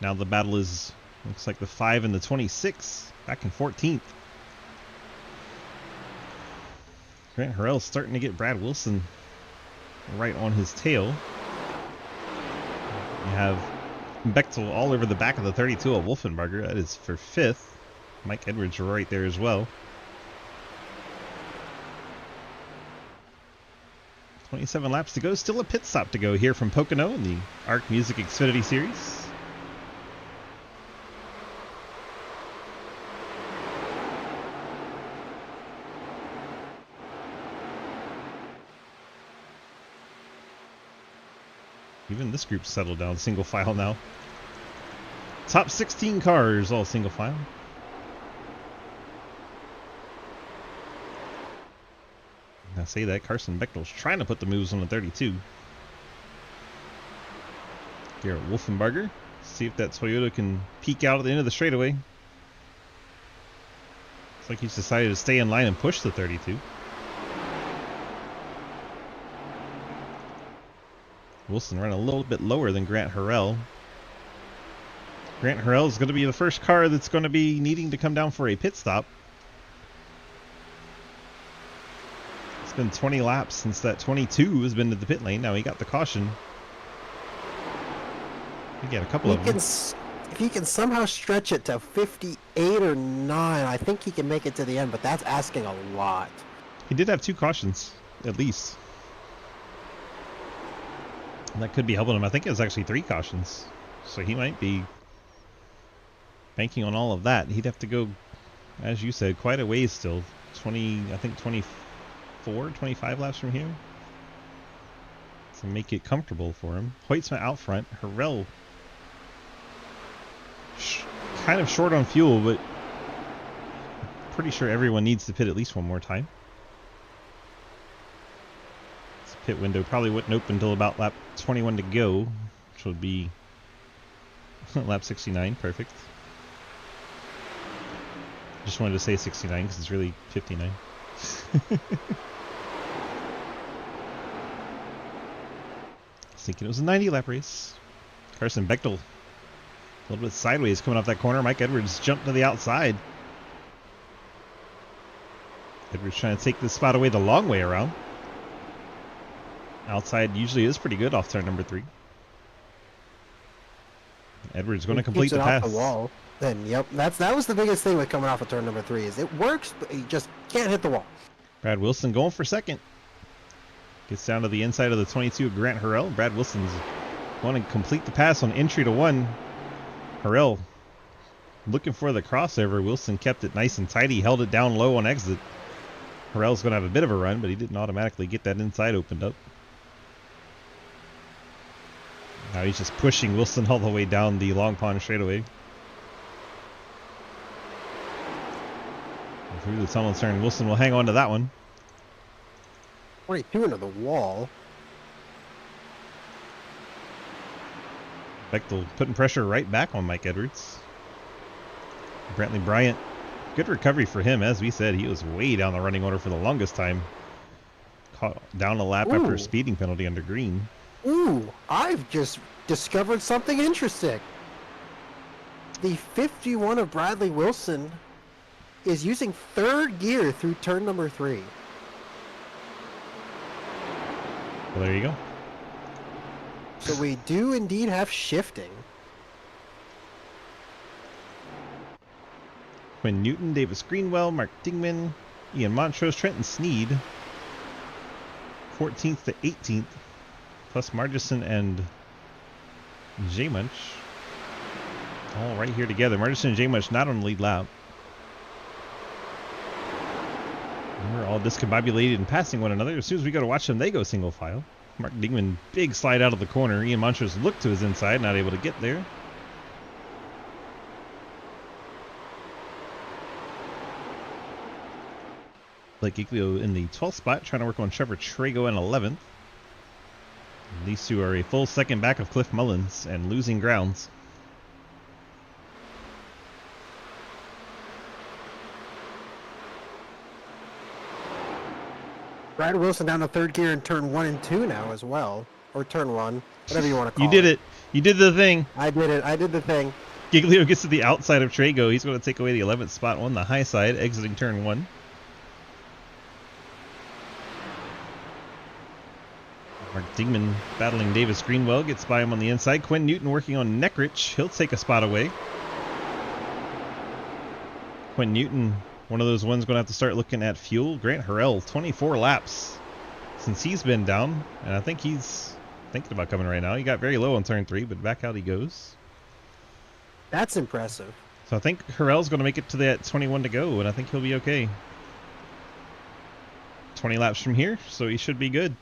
Now the battle is, looks like the 5 and the 26, back in 14th. Grant Harrell's starting to get Brad Wilson right on his tail. You have Bechtel all over the back of the 32 of Wolfenbarger. That is for 5th. Mike Edwards right there as well. 27 laps to go. Still a pit stop to go here from Pocono in the Arc Music Xfinity Series. Even this group's settled down single file now. Top 16 cars, all single file. I say that Carson Bechtel's trying to put the moves on the 32. Garrett Wolfenbarger. See if that Toyota can peek out at the end of the straightaway. Looks like he's decided to stay in line and push the 32. Wilson ran a little bit lower than Grant Harrell. Grant Harrell is going to be the first car that's going to be needing to come down for a pit stop. It's been 20 laps since that 22 has been to the pit lane. Now he got the caution. He got a couple of them. If he can somehow stretch it to 58 or 9, I think he can make it to the end, but that's asking a lot. He did have 2 cautions, at least. And that could be helping him. I think it was actually 3 cautions. So he might be banking on all of that. He'd have to go, as you said, quite a ways still. 20, I think 24, 25 laps from here. to make it comfortable for him. Hoytsma out front. Harrell kind of short on fuel, but pretty sure everyone needs to pit at least one more time. This pit window probably wouldn't open until about lap 21 to go, which would be lap 69. Perfect. Just wanted to say 69 because it's really 59. I was thinking it was a 90 lap race. Carson Bechtel a little bit sideways coming off that corner. Mike Edwards jumped to the outside. Edwards trying to take this spot away the long way around. Outside usually is pretty good off turn number 3. Edwards going to complete the pass. Off the wall. Then yep, that was the biggest thing with coming off of turn number 3 is it works, but you just can't hit the wall. Brad Wilson going for second. Gets down to the inside of the 22 of Grant Harrell. Brad Wilson's going to complete the pass on entry to 1. Harrell looking for the crossover. Wilson kept it nice and tidy, held it down low on exit. Harrell's going to have a bit of a run, but he didn't automatically get that inside opened up. Now he's just pushing Wilson all the way down the Long Pond straightaway. Through the tunnel turn. Wilson will hang on to that one. 22 into the wall. Bechtel putting pressure right back on Mike Edwards. Brantley Bryant, good recovery for him. As we said, he was way down the running order for the longest time. Caught down a lap after a speeding penalty under green. Ooh, I've just discovered something interesting. The 51 of Bradley Wilson is using 3rd gear through turn number 3. Well, there you go. So we do indeed have shifting. Quinn Newton, Davis Greenwell, Mark Dingman, Ian Montrose, Trenton Sneed, 14th to 18th, plus Margison and J Munch, all right here together. Margison and J Munch not on the lead lap. We're all discombobulated and passing one another. As soon as we go to watch them, they go single file. Mark Dingman, big slide out of the corner. Ian Montrose looked to his inside, not able to get there. Blake Giglio in the 12th spot, trying to work on Trevor Trago in 11th. These two are a full second back of Cliff Mullins and losing grounds. Brad Wilson down to 3rd gear in turn 1 and 2 now as well. Or turn 1, whatever you want to call it. You did it. You did the thing. I did it. I did the thing. Giglio gets to the outside of Trago. He's going to take away the 11th spot on the high side, exiting turn 1. Mark Dingman battling Davis Greenwell, gets by him on the inside. Quinn Newton working on Neckrich. He'll take a spot away. Quinn Newton, one of those ones going to have to start looking at fuel. Grant Harrell, 24 laps since he's been down, and I think he's thinking about coming right now. He got very low on turn 3, but back out he goes. That's impressive. So I think Harrell's going to make it to that 21 to go, and I think he'll be okay. 20 laps from here, so he should be good.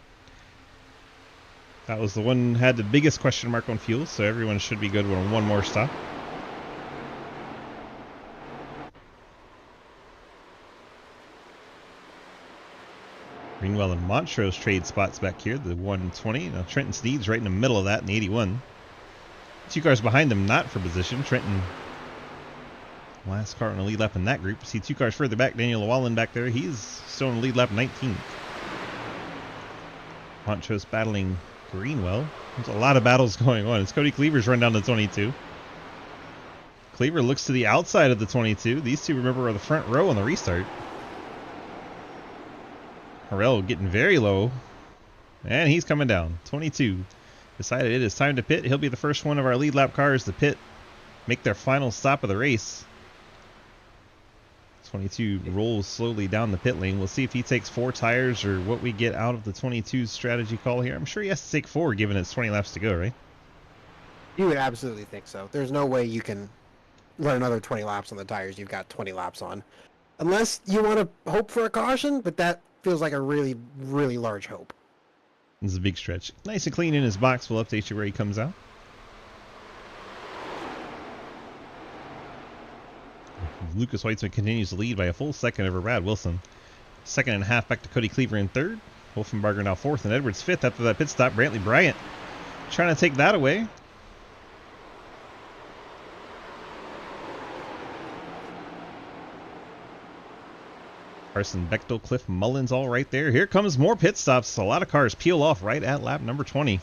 That was the one had the biggest question mark on fuel, so everyone should be good on one more stop. Greenwell and Montrose trade spots back here, the 120. Now Trenton Sneed's right in the middle of that in the 81. 2 cars behind them not for position. Trenton, last car on the lead lap in that group. See 2 cars further back, Daniel Llewellyn back there. He's still in the lead lap 19th. Montrose battling Greenwell. There's a lot of battles going on. It's Cody Cleaver's run down to 22. Cleaver looks to the outside of the 22. These two, remember, are the front row on the restart. Harrell getting very low. And he's coming down. 22. Decided it is time to pit. He'll be the first one of our lead lap cars to pit. Make their final stop of the race. 22 rolls slowly down the pit lane. We'll see if he takes 4 tires or what we get out of the 22's strategy call here. I'm sure he has to take 4 given it's 20 laps to go, right? You would absolutely think so. There's no way you can run another 20 laps on the tires you've got 20 laps on. Unless you want to hope for a caution, but that feels like a really, really large hope. This is a big stretch. Nice and clean in his box. We'll update you where he comes out. Lucas Weitzman continues to lead by a full second over Brad Wilson. Second and a half back to Cody Cleaver in third. Wolfenbarger now fourth and Edwards fifth after that pit stop. Brantley Bryant trying to take that away. Carson Bechtel, Cliff Mullins all right there. Here comes more pit stops. A lot of cars peel off right at lap number 20.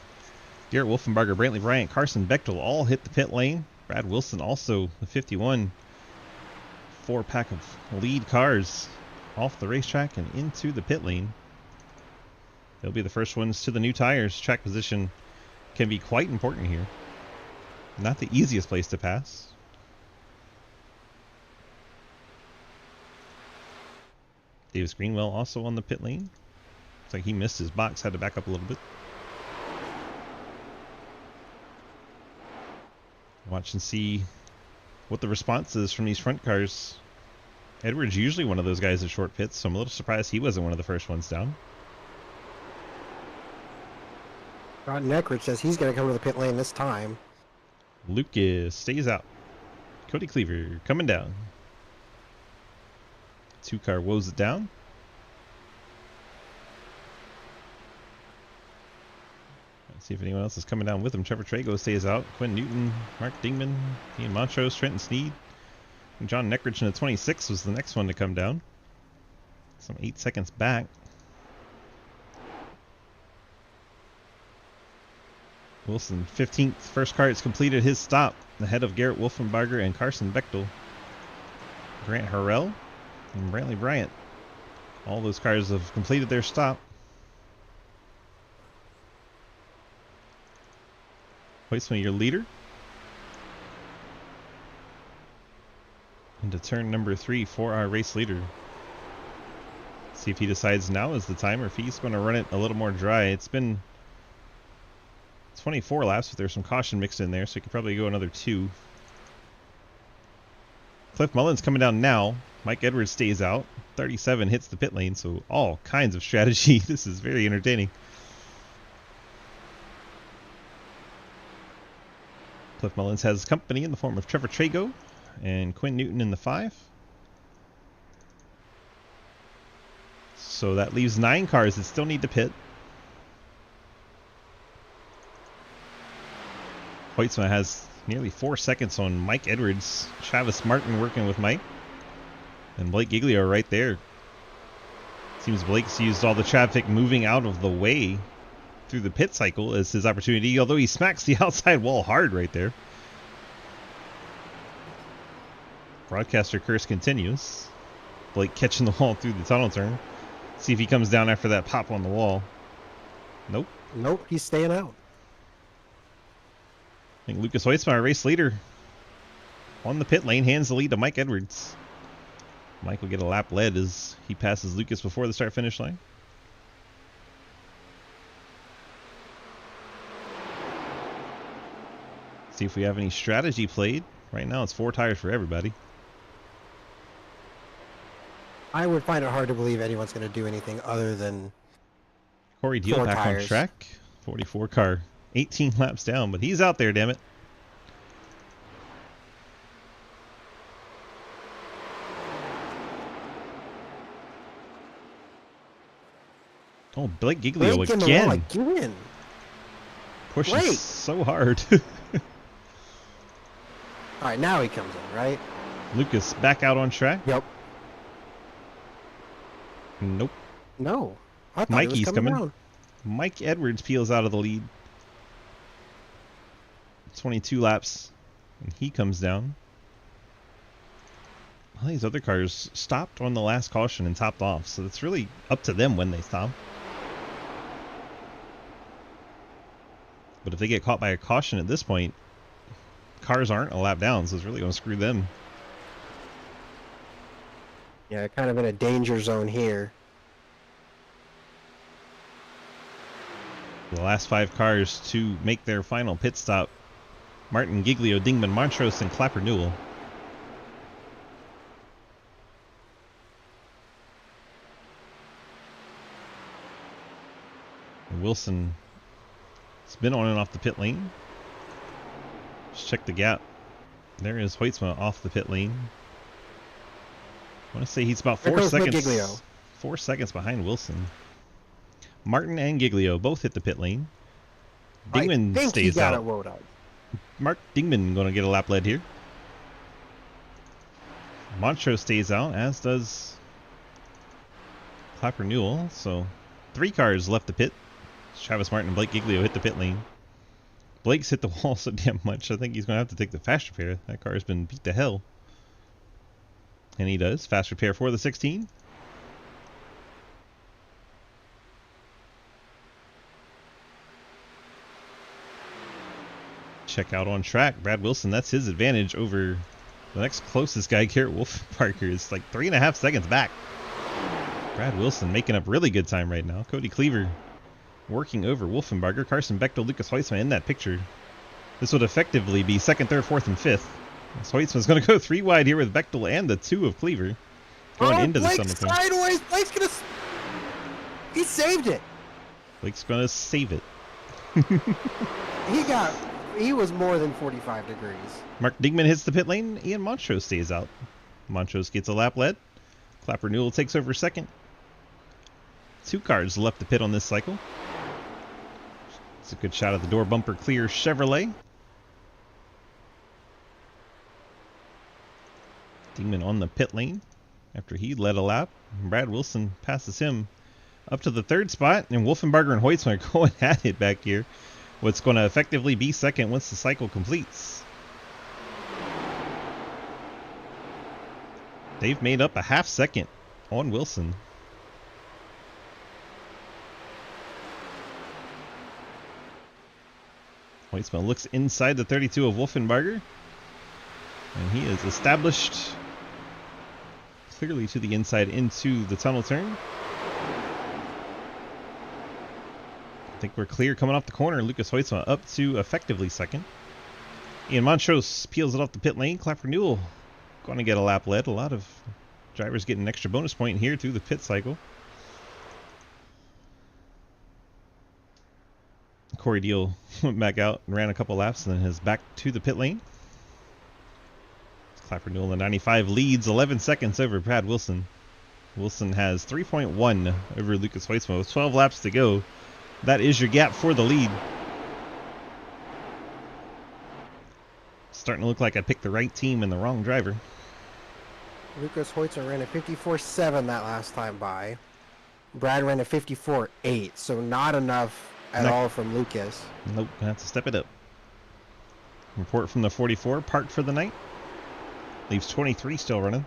Garrett Wolfenbarger, Brantley Bryant, Carson Bechtel all hit the pit lane. Brad Wilson also the 51. Four-pack of lead cars off the racetrack and into the pit lane. They'll be the first ones to the new tires. Track position can be quite important here. Not the easiest place to pass. Davis Greenwell also on the pit lane. Looks like he missed his box, had to back up a little bit. Watch and see what the response is from these front cars. Edwards usually one of those guys at short pits, so I'm a little surprised he wasn't one of the first ones down. Rod Neckridge says he's going to come to the pit lane this time. Lucas stays out. Cody Cleaver coming down. Two-car woes it down. Let's see if anyone else is coming down with him. Trevor Trago stays out. Quinn Newton, Mark Dingman, Ian Montrose, Trenton Sneed. And John Neckridge in the 26 was the next one to come down. Some 8 seconds back. Wilson, 15th. First car has completed his stop. Ahead of Garrett Wolfenbarger and Carson Bechtel. Grant Harrell and Brantley Bryant. All those cars have completed their stop. Weitzman, your leader. Into turn number 3 for our race leader. See if he decides now is the time or if he's going to run it a little more dry. It's been 24 laps, but there's some caution mixed in there, so he could probably go another 2. Cliff Mullins coming down now. Mike Edwards stays out. 37 hits the pit lane, so all kinds of strategy. This is very entertaining. Cliff Mullins has company in the form of Trevor Trago and Quinn Newton in the 5. So that leaves 9 cars that still need to pit. Hoytsma has nearly 4 seconds on Mike Edwards. Travis Martin working with Mike. And Blake Giglio right there. Seems Blake's used all the traffic moving out of the way through the pit cycle as his opportunity, although he smacks the outside wall hard right there. Broadcaster curse continues. Blake catching the wall through the tunnel turn. See if he comes down after that pop on the wall. Nope. Nope, he's staying out. I think Lucas Hoytsma, our race leader, on the pit lane, hands the lead to Mike Edwards. Mike will get a lap led as he passes Lucas before the start-finish line. See if we have any strategy played. Right now it's 4 tires for everybody. I would find it hard to believe anyone's going to do anything other than Corey Deal 4 back tires. on track. 44 car. 18 laps down, but he's out there, damn it. Oh, Blake Giglio Blake in the wall again. again. Pushes Blake. so hard. All right, now he comes in, right? Lucas back out on track. Yep. Nope. No. I thought Mikey's he was coming coming. down. Mike Edwards peels out of the lead. 22 laps. And he comes down. All these other cars stopped on the last caution and topped off, so it's really up to them when they stop. But if they get caught by a caution at this point, cars aren't a lap down, so it's really going to screw them. Yeah, kind of in a danger zone here. The last 5 cars to make their final pit stop: Martin, Giglio, Dingman, Montrose, and Clapper Newell. And Wilson has been on and off the pit lane. Just check the gap. There is Hoytsma off the pit lane. I want to say he's about 4 seconds. Giglio. 4 seconds behind Wilson. Martin and Giglio both hit the pit lane. Dingman I think stays he got out. it woed up. Mark Dingman going to get a lap lead here. Montrose stays out, as does Clapper Newell. So 3 cars left the pit. Travis Martin and Blake Giglio hit the pit lane. Blake's hit the wall so damn much, I think he's going to have to take the fast repair. That car's been beat to hell. And he does. Fast repair for the 16. Check out on track. Brad Wilson, that's his advantage over the next closest guy, Garrett Wolfenbarger, is like 3.5 seconds back. Brad Wilson making up really good time right now. Cody Cleaver working over Wolfenbarger. Carson Bechtel, Lucas Hoytsma in that picture. This would effectively be 2nd, 3rd, 4th, and 5th. So Hoytsma's going to go 3 wide here with Bechtel and the 2 of Cleaver going into the Blake's summer. sideways. Blake's gonna. He saved it. Blake's going to save it. He was more than 45 degrees. Mark Dingman hits the pit lane. Ian Montrose stays out. Montrose gets a lap lead. Clapper Newell takes over 2nd. 2 cars left the pit on this cycle. It's a good shot at the door bumper clear Chevrolet. Dingman on the pit lane after he led a lap. Brad Wilson passes him up to the 3rd spot, and Wolfenbarger and Hoytsma are going at it back here. What's going to effectively be 2nd once the cycle completes. They've made up a 1/2 second on Wilson. Hoytsma looks inside the 32 of Wolfenbarger, and he is established clearly to the inside into the tunnel turn. I think we're clear coming off the corner. Lucas Hoytsma up to effectively 2nd. Ian Montrose peels it off the pit lane. Clapper Newell going to get a lap lead. A lot of drivers getting an extra bonus point here through the pit cycle. Corey Deal went back out and ran a couple laps and then is back to the pit lane. Clapper Newell in the 95 leads 11 seconds over Brad Wilson. Wilson has 3.1 over Lucas Hoytsma with 12 laps to go. That is your gap for the lead. Starting to look like I picked the right team and the wrong driver. Lucas Hoytsma ran a 54.7 that last time by. Brad ran a 54.8, so not enough at all from Lucas. Nope, gonna have to step it up. Report from the 44, parked for the night. Leaves 23 still running.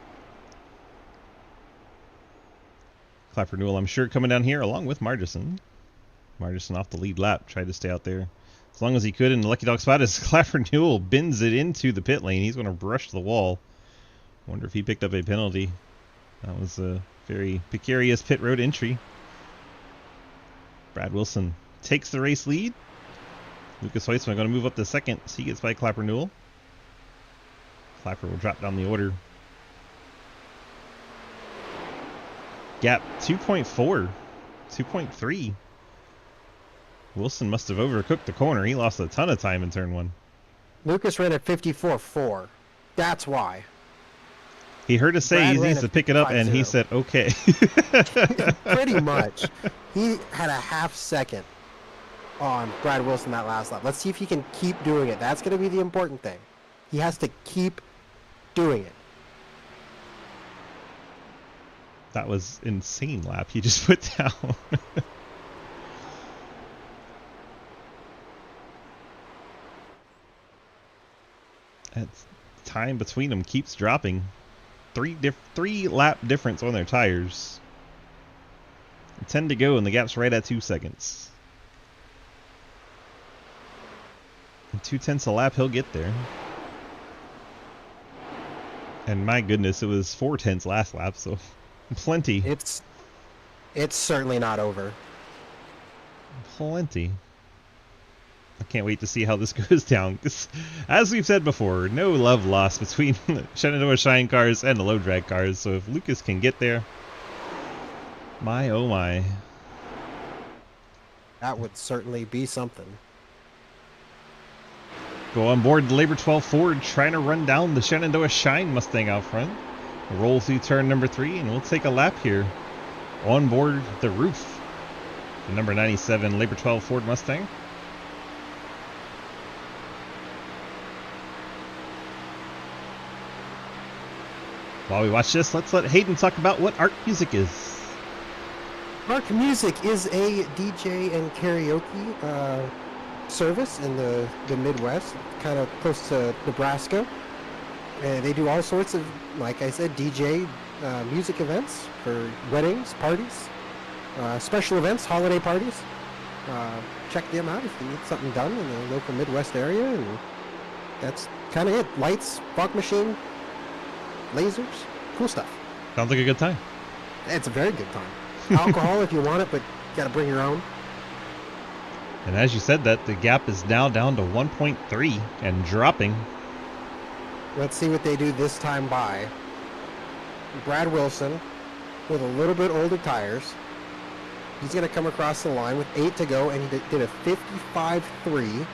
Clapper Newell, I'm sure, coming down here along with Margison. Margison off the lead lap, tried to stay out there as long as he could in the lucky dog spot as Clapper Newell bends it into the pit lane. He's going to brush the wall. Wonder if he picked up a penalty. That was a very precarious pit road entry. Brad Wilson takes the race lead. Lucas Hoytsma going to move up to 2nd, so he gets by Clapper Newell. Clapper will drop down the order. Gap 2.4, 2.3. Wilson must have overcooked the corner. He lost a ton of time in turn 1. Lucas ran a 54.4. That's why. He heard us say Brad he ran needs a to pick it up, and he 55.0. said, okay. Pretty much. He had a 1/2 second on Brad Wilson that last lap. Let's see if he can keep doing it. That's going to be the important thing. He has to keep doing it. That was insane lap he just put down. That's time between them keeps dropping. 3 lap difference on their tires. 10 to go, and the gap's right at 2 seconds. In 2/10 a lap, he'll get there. And my goodness, it was 4/10 last lap, so plenty. It's certainly not over. Plenty. I can't wait to see how this goes down. As we've said before, no love lost between the Shenandoah Shine cars and the low drag cars. So if Lucas can get there, my oh my. That would certainly be something. Go on board the Labor 12 Ford, trying to run down the Shenandoah Shine Mustang out front. Roll through turn number 3, and we'll take a lap here. On board the roof, the number 97 Labor 12 Ford Mustang. While we watch this, let's let Hayden talk about what Arc Music is. Arc Music is a DJ and karaoke service in the Midwest, kind of close to Nebraska. And they do all sorts of, like I said, DJ music events for weddings, parties, special events, holiday parties. Check them out if you need something done in the local Midwest area. And that's kind of it. Lights, fog machine, lasers, cool stuff. Sounds like a good time. It's a very good time. Alcohol if you want it, but you gotta bring your own. And as you said that, the gap is now down to 1.3 and dropping. Let's see what they do this time by. Brad Wilson with a little bit older tires. He's going to come across the line with 8 to go, and he did a 55.3.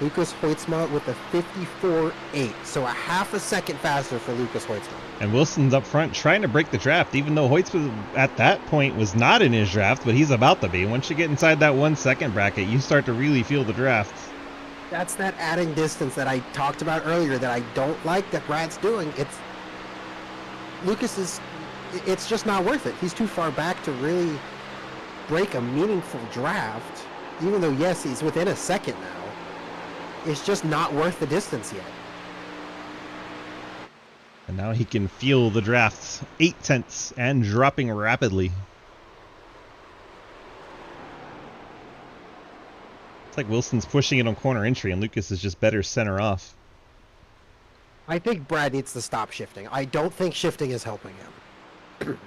Lucas Hoytsma with a 54.8. So a half a second faster for Lucas Hoytsma. And Wilson's up front trying to break the draft, even though Hoytsma at that point was not in his draft, but he's about to be. Once you get inside that 1 second bracket, you start to really feel the draft. That's that adding distance that I talked about earlier that I don't like that Brad's doing. It's just not worth it. He's too far back to really break a meaningful draft, even though, yes, he's within a second now. It's just not worth the distance yet. And now he can feel the draft 0.8 and dropping rapidly. It's like Wilson's pushing it on corner entry and Lucas is just better center off. I think Brad needs to stop shifting. I don't think shifting is helping him.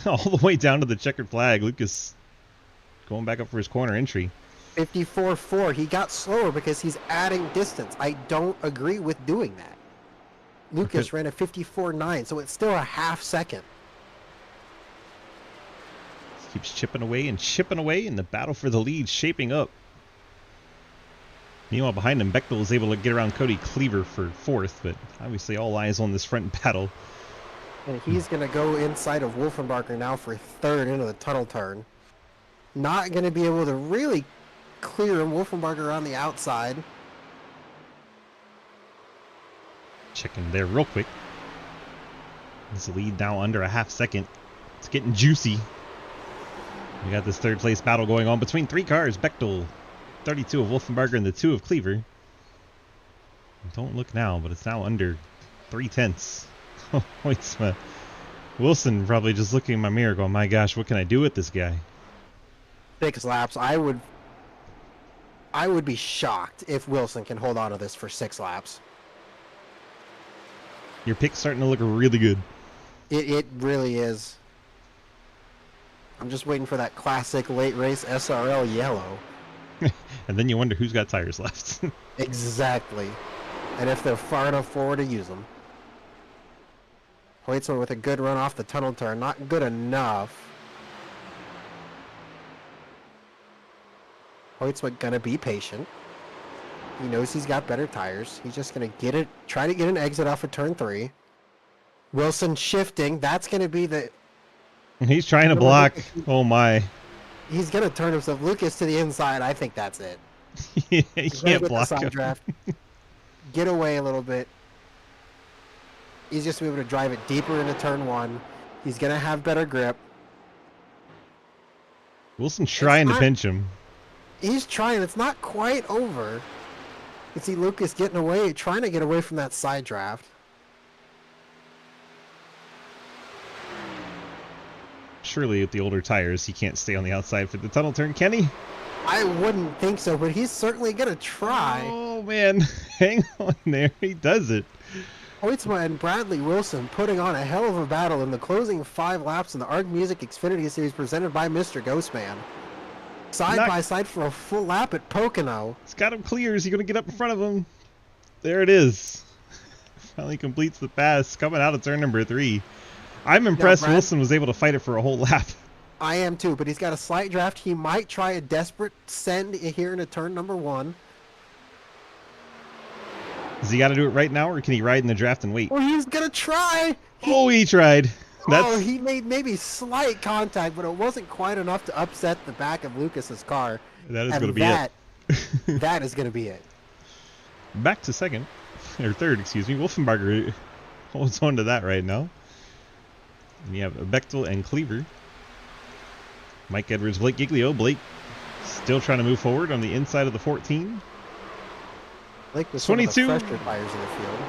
All the way down to the checkered flag. Lucas going back up for his corner entry. 54.4. He got slower because he's adding distance. I don't agree with doing that. Lucas ran a 54.9, so it's still a half second. Keeps chipping away, and the battle for the lead shaping up. Meanwhile, behind him, Bechtel is able to get around Cody Cleaver for 4th, but obviously all eyes on this front battle. And he's going to go inside of Wolfenbarger now for 3rd into the tunnel turn. Not going to be able to really clear him. Wolfenbarger on the outside. Checking there real quick. This lead now under a half second. It's getting juicy. We got this 3rd place battle going on between 3 cars. Bechtel, 32 of Wolfenbarger, and the 2 of Cleaver. Don't look now, but it's now under 0.3. Hoytsma. Wilson probably just looking in my mirror going, my gosh, what can I do with this guy? 6 laps. I would be shocked if Wilson can hold on to this for 6 laps. Your pick's starting to look really good. It really is. I'm just waiting for that classic late race SRL yellow. And then you wonder who's got tires left. Exactly. And if they're far enough forward to use them. Hoytsma with a good run off the tunnel turn. Not good enough. Hoytsma gonna be patient. He knows he's got better tires. He's just gonna try to get an exit off of turn 3. Wilson shifting. That's gonna be the... He's trying to block. Oh my. He's gonna turn himself. Lucas to the inside. I think that's it. He can't block him. Draft. Get away a little bit. He's just able to drive it deeper into turn 1. He's gonna have better grip. Wilson's trying to pinch him. He's trying. It's not quite over. You see Lucas getting away, trying to get away from that side draft. Surely with the older tires, he can't stay on the outside for the tunnel turn, can he? I wouldn't think so, but he's certainly going to try. Oh, man. Hang on there. He does it. Hoytsma and Bradley Wilson putting on a hell of a battle in the closing 5 laps in the Arc Music Xfinity Series presented by Mr. Ghostman. Side by side for a full lap at Pocono. It's got him clear. Is he going to get up in front of him? There it is. Finally completes the pass, coming out of turn number 3. I'm impressed Wilson was able to fight it for a whole lap. I am too, but he's got a slight draft. He might try a desperate send here into turn number 1. Does he got to do it right now, or can he ride in the draft and wait? Well, he's gonna try. He tried. That's He made maybe slight contact, but it wasn't quite enough to upset the back of Lucas's car. that is going to be it. That is gonna be it. Back to second, or third, excuse me. Wolfenbarger holds on to that right now. And you have Bechtel and Cleaver. Mike Edwards, Blake Giglio. Blake still trying to move forward on the inside of the 14. Blake was 22. one of the fresher tires in the field.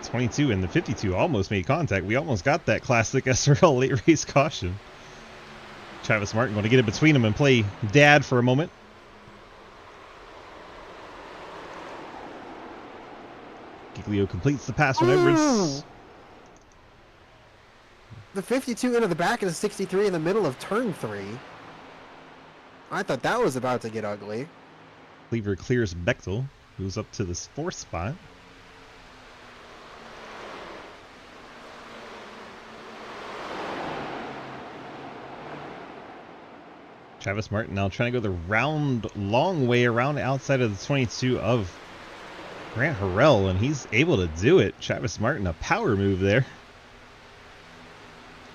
22 and the 52 almost made contact. We almost got that classic SRL late race caution. Travis Martin going to get in between them and play dad for a moment. Giglio completes the pass on Edwards. The 52 into the back and the 63 in the middle of turn 3. I thought that was about to get ugly. Cleaver clears Bechtel, who's up to the 4th spot. Travis Martin now trying to go the long way around outside of the 22 of Grant Harrell, and he's able to do it. Travis Martin, a power move there.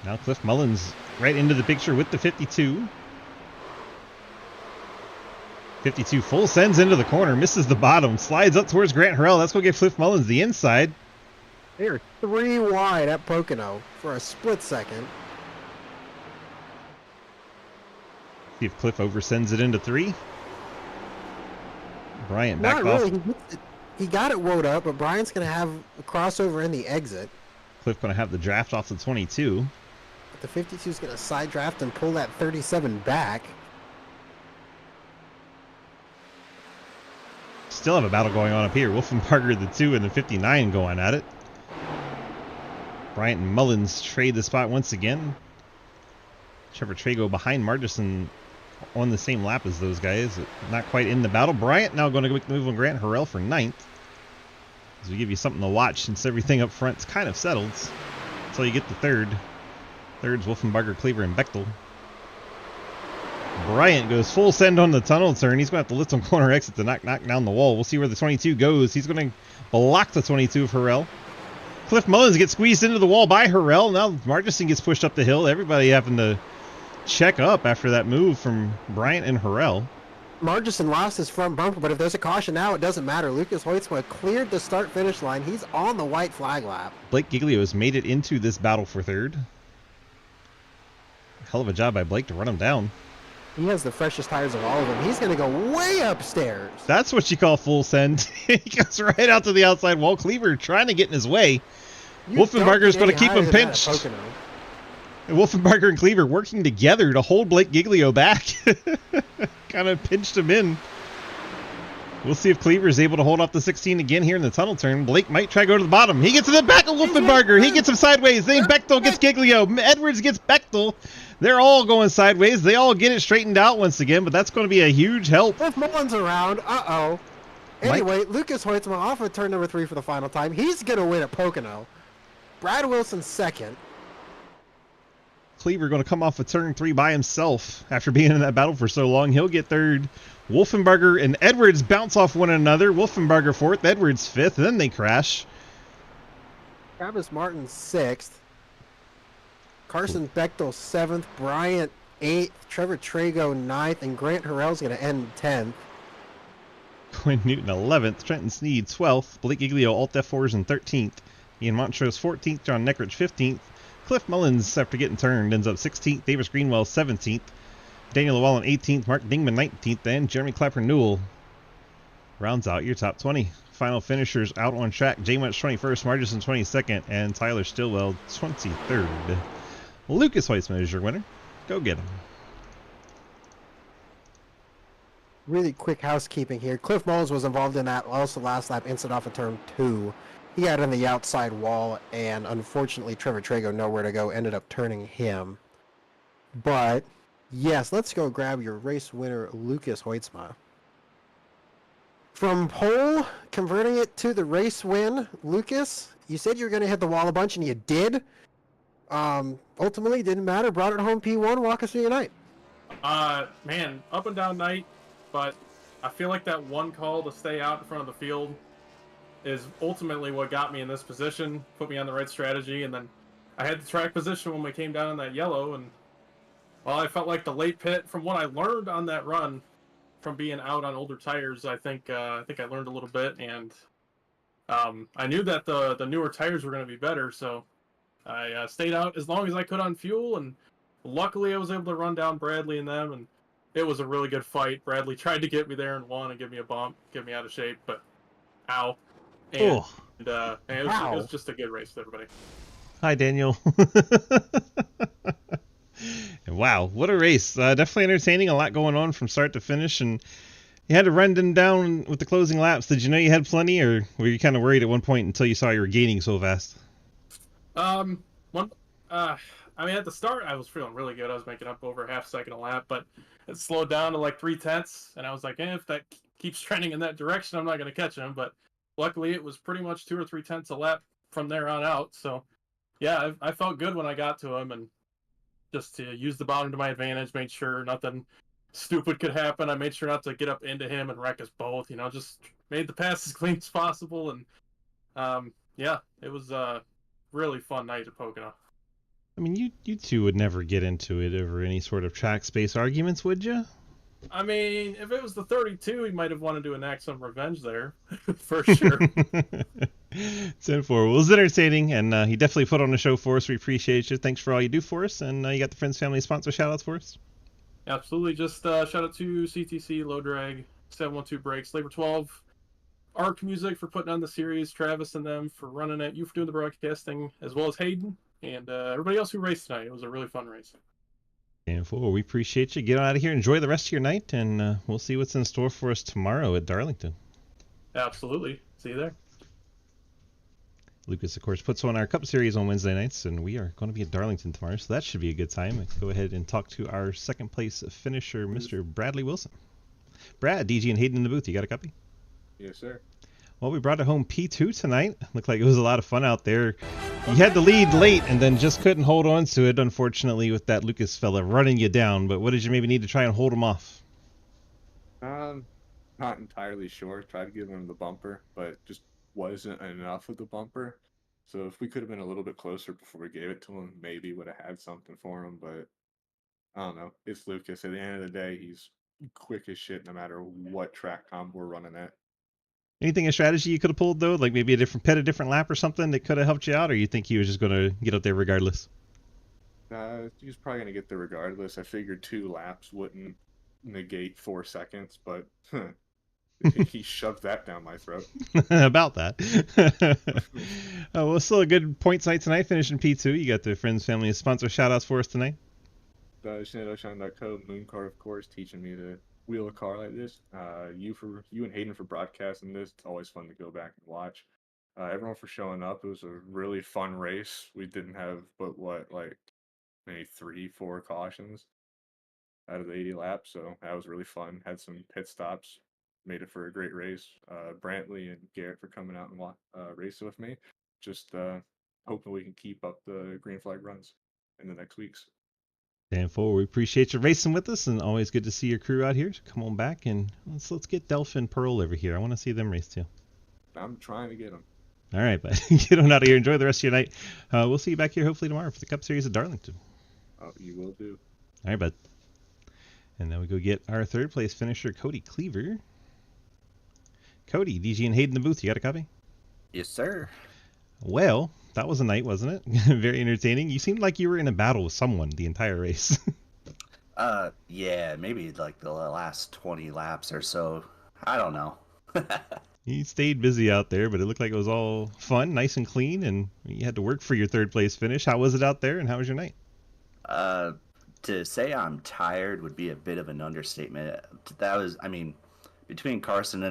Now Cliff Mullins right into the picture with the 52. 52 full sends into the corner, misses the bottom, slides up towards Grant Harrell. That's going to give Cliff Mullins the inside. They're 3 wide at Pocono for a split second. See if Cliff oversends it into 3. Bryant backed off. Not really. He got it woed up, but Bryant's going to have a crossover in the exit. Cliff going to have the draft off the 22. But the 52 is going to side draft and pull that 37 back. Still have a battle going on up here. Wolfenbarger, the 2, and the 59 going at it. Bryant and Mullins trade the spot once again. Trevor Trago behind Margison on the same lap as those guys. Not quite in the battle. Bryant now going to make the move on Grant Harrell for 9th. As we give you something to watch since everything up front's kind of settled. Until you get the 3rd. 3rd's Wolfenbarger, Cleaver, and Bechtel. Bryant goes full send on the tunnel turn. He's going to have to lift on corner exit to knock down the wall. We'll see where the 22 goes. He's going to block the 22 of Harrell. Cliff Mullins gets squeezed into the wall by Harrell. Now Margison gets pushed up the hill. Everybody having to check up after that move from Bryant and Harrell. Margison lost his front bumper, but if there's a caution now, it doesn't matter. Lucas Hoytsma cleared the start-finish line. He's on the white flag lap. Blake Giglio has made it into this battle for 3rd. Hell of a job by Blake to run him down. He has the freshest tires of all of them. He's going to go way upstairs. That's what you call full send. He goes right out to the outside wall. Cleaver trying to get in his way. Wolfenbarger's going to keep him pinched. Wolfenbarger and Cleaver working together to hold Blake Giglio back. Kind of pinched him in. We'll see if Cleaver is able to hold off the 16 again here in the tunnel turn. Blake might try to go to the bottom. He gets to the back of Wolfenbarger. He gets him sideways. Then Bechtel gets Giglio. Edwards gets Bechtel. They're all going sideways. They all get it straightened out once again, but that's going to be a huge help. Cliff Mullins around. Uh-oh. Anyway, Lucas Hoytsma off of turn number 3 for the final time. He's going to win at Pocono. Brad Wilson 2nd. Cleaver going to come off of turn 3 by himself after being in that battle for so long. He'll get 3rd. Wolfenbarger and Edwards bounce off one another. Wolfenbarger 4th, Edwards 5th. Then they crash. Travis Martin 6th. Carson Bechtel 7th. Bryant 8th. Trevor Trago 9th. And Grant Harrell's going to end 10th. Quinn Newton 11th. Trenton Sneed 12th. Blake Giglio Alt F4s in 13th. Ian Montrose 14th. John Neckrich 15th. Cliff Mullins, after getting turned, ends up 16th. Davis Greenwell 17th. Daniel Llewellyn 18th. Mark Dingman 19th. And Jeremy Clapper Newell rounds out your top 20. Final finishers out on track. Jay Munch 21st. Margison 22nd. And Tyler Stillwell 23rd. Lucas Hoytsma is your winner. Go get him. Really quick housekeeping here. Cliff Mullins was involved in that also last lap incident off of turn 2. He got on the outside wall, and unfortunately Trevor Trago nowhere to go, ended up turning him. But yes, let's go grab your race winner, Lucas Hoytsma. From pole, converting it to the race win, Lucas, you said you were going to hit the wall a bunch, and you did. Ultimately, didn't matter. Brought it home P1. Walk us through your night. Man, up and down night, but I feel like that one call to stay out in front of the field is ultimately what got me in this position, put me on the right strategy, and then I had the track position when we came down in that yellow, and well, I felt like the late pit, from what I learned on that run, from being out on older tires, I think I learned a little bit, and I knew that the newer tires were going to be better, so I stayed out as long as I could on fuel, and luckily I was able to run down Bradley and them, and it was a really good fight. Bradley tried to get me there and won and give me a bump, get me out of shape, but ow. And, Oh, it was just a good race with everybody. hi, Daniel. Wow, what a race. Definitely entertaining. A lot going on from start to finish, and you had to run them down with the closing laps. Did you know you had plenty, or were you kind of worried at one point until you saw you were gaining so fast? One, I mean, at the start, I was feeling really good. I was making up over half second a lap, but it slowed down to like 3/10, and I was like, if that keeps trending in that direction, I'm not going to catch him. But luckily, it was pretty much 2 or 3/10 a lap from there on out. So, yeah, I felt good when I got to him, and just to use the bottom to my advantage, made sure nothing stupid could happen. I made sure not to get up into him and wreck us both. Just made the pass as clean as possible, and yeah, it was a really fun night at Pocono. I mean, you two would never get into it over any sort of track space arguments, would you? I mean, if it was the 32, he might have wanted to enact some revenge there, for sure. 10-4. Well, it was entertaining, and he definitely put on a show for us. We appreciate you. Thanks for all you do for us, and you got the Friends Family sponsor shout-outs for us? Absolutely. Just shout out to CTC, Low Drag, 712 Brakes, Labor 12, Arc Music for putting on the series, Travis and them for running it, you for doing the broadcasting, as well as Hayden, and everybody else who raced tonight. It was a really fun race. 10-4. We appreciate you. Get out of here. Enjoy the rest of your night, and we'll see what's in store for us tomorrow at Darlington. Absolutely. See you there. Lucas, of course, puts on our Cup Series on Wednesday nights, and we are going to be at Darlington tomorrow, so that should be a good time. Go ahead and talk to our second place finisher, Mr. Bradley Wilson. Brad, DG and Hayden in the booth. You got a copy? Yes, sir. Well, we brought it home P2 tonight. Looked like it was a lot of fun out there. You had the lead late and then just couldn't hold on to it, unfortunately, with that Lucas fella running you down. But what did you maybe need to try and hold him off? Not entirely sure. Tried to give him the bumper, but just wasn't enough of the bumper. So if we could have been a little bit closer before we gave it to him, maybe would have had something for him. But I don't know. It's Lucas. At the end of the day, he's quick as shit no matter what track comp we're running at. Anything a strategy you could have pulled, though? Like maybe a different lap or something that could have helped you out? Or you think he was just going to get up there regardless? He was probably going to get there regardless. I figured 2 laps wouldn't negate 4 seconds, but he shoved that down my throat. About that. Well, still a good points night tonight, finishing P2. You got the Friends Family sponsor shout-outs for us tonight? ShandoShine.co, Mooncar, of course, teaching me to wheel a car like this. You and Hayden for broadcasting this. It's always fun to go back and watch. Everyone for showing up. It was a really fun race. We didn't have but maybe 3-4 cautions out of the 80 laps, so that was really fun. Had some pit stops, made it for a great race. Brantley and Garrett for coming out and racing with me. Just hoping we can keep up the green flag runs in the next weeks. 10-4. We appreciate you racing with us, and always good to see your crew out here. So come on back and let's get Delph and Pearl over here. I want to see them race too. I'm trying to get them. All right, bud. Get on out of here. Enjoy the rest of your night. We'll see you back here hopefully tomorrow for the Cup Series at Darlington. Oh, you will do. All right, bud. And then we go get our third place finisher, Cody Cleaver. Cody, DG and Hayden in the booth. You got a copy? Yes, sir. Well, that was a night, wasn't it? Very entertaining. You seemed like you were in a battle with someone the entire race. Yeah, maybe like the last 20 laps or so. I don't know. You stayed busy out there, but it looked like it was all fun, nice and clean, and you had to work for your third place finish. How was it out there, and how was your night? To say I'm tired would be a bit of an understatement. That was, I mean, between Carson,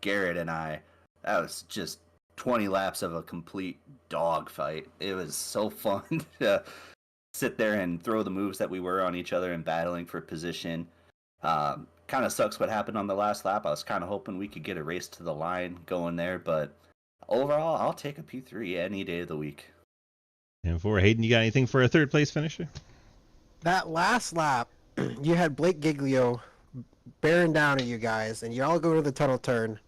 Garrett, and I, that was just 20 laps of a complete dog fight. It was so fun to sit there and throw the moves that we were on each other and battling for position. Kind of sucks what happened on the last lap. I was kind of hoping we could get a race to the line going there, but overall, I'll take a P3 any day of the week. And for Hayden, you got anything for a third place finisher? That last lap, you had Blake Giglio bearing down on you guys, and you all go to the tunnel turn.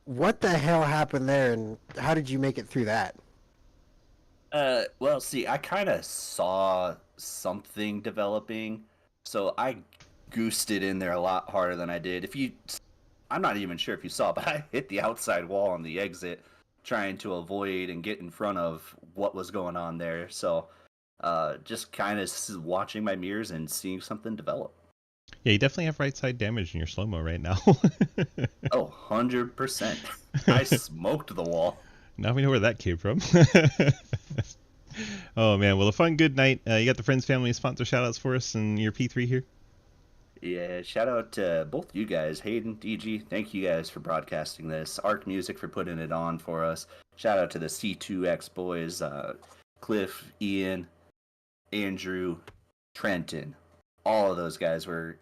What the hell happened there, and how did you make it through that? Well, see, I kind of saw something developing, so I goosed it in there a lot harder than I did. I'm not even sure if you saw, but I hit the outside wall on the exit, trying to avoid and get in front of what was going on there. So, just kind of watching my mirrors and seeing something develop. Yeah, you definitely have right side damage in your slow-mo right now. Oh, 100%. I smoked the wall. Now we know where that came from. Oh, man. Well, a fun, good night. You got the friends, family, sponsor shout-outs for us and your P3 here? Yeah, shout out to both you guys, Hayden, DG. Thank you guys for broadcasting this. Arc Music for putting it on for us. Shout out to the C2X boys, Cliff, Ian, Andrew, Trenton. All of those guys were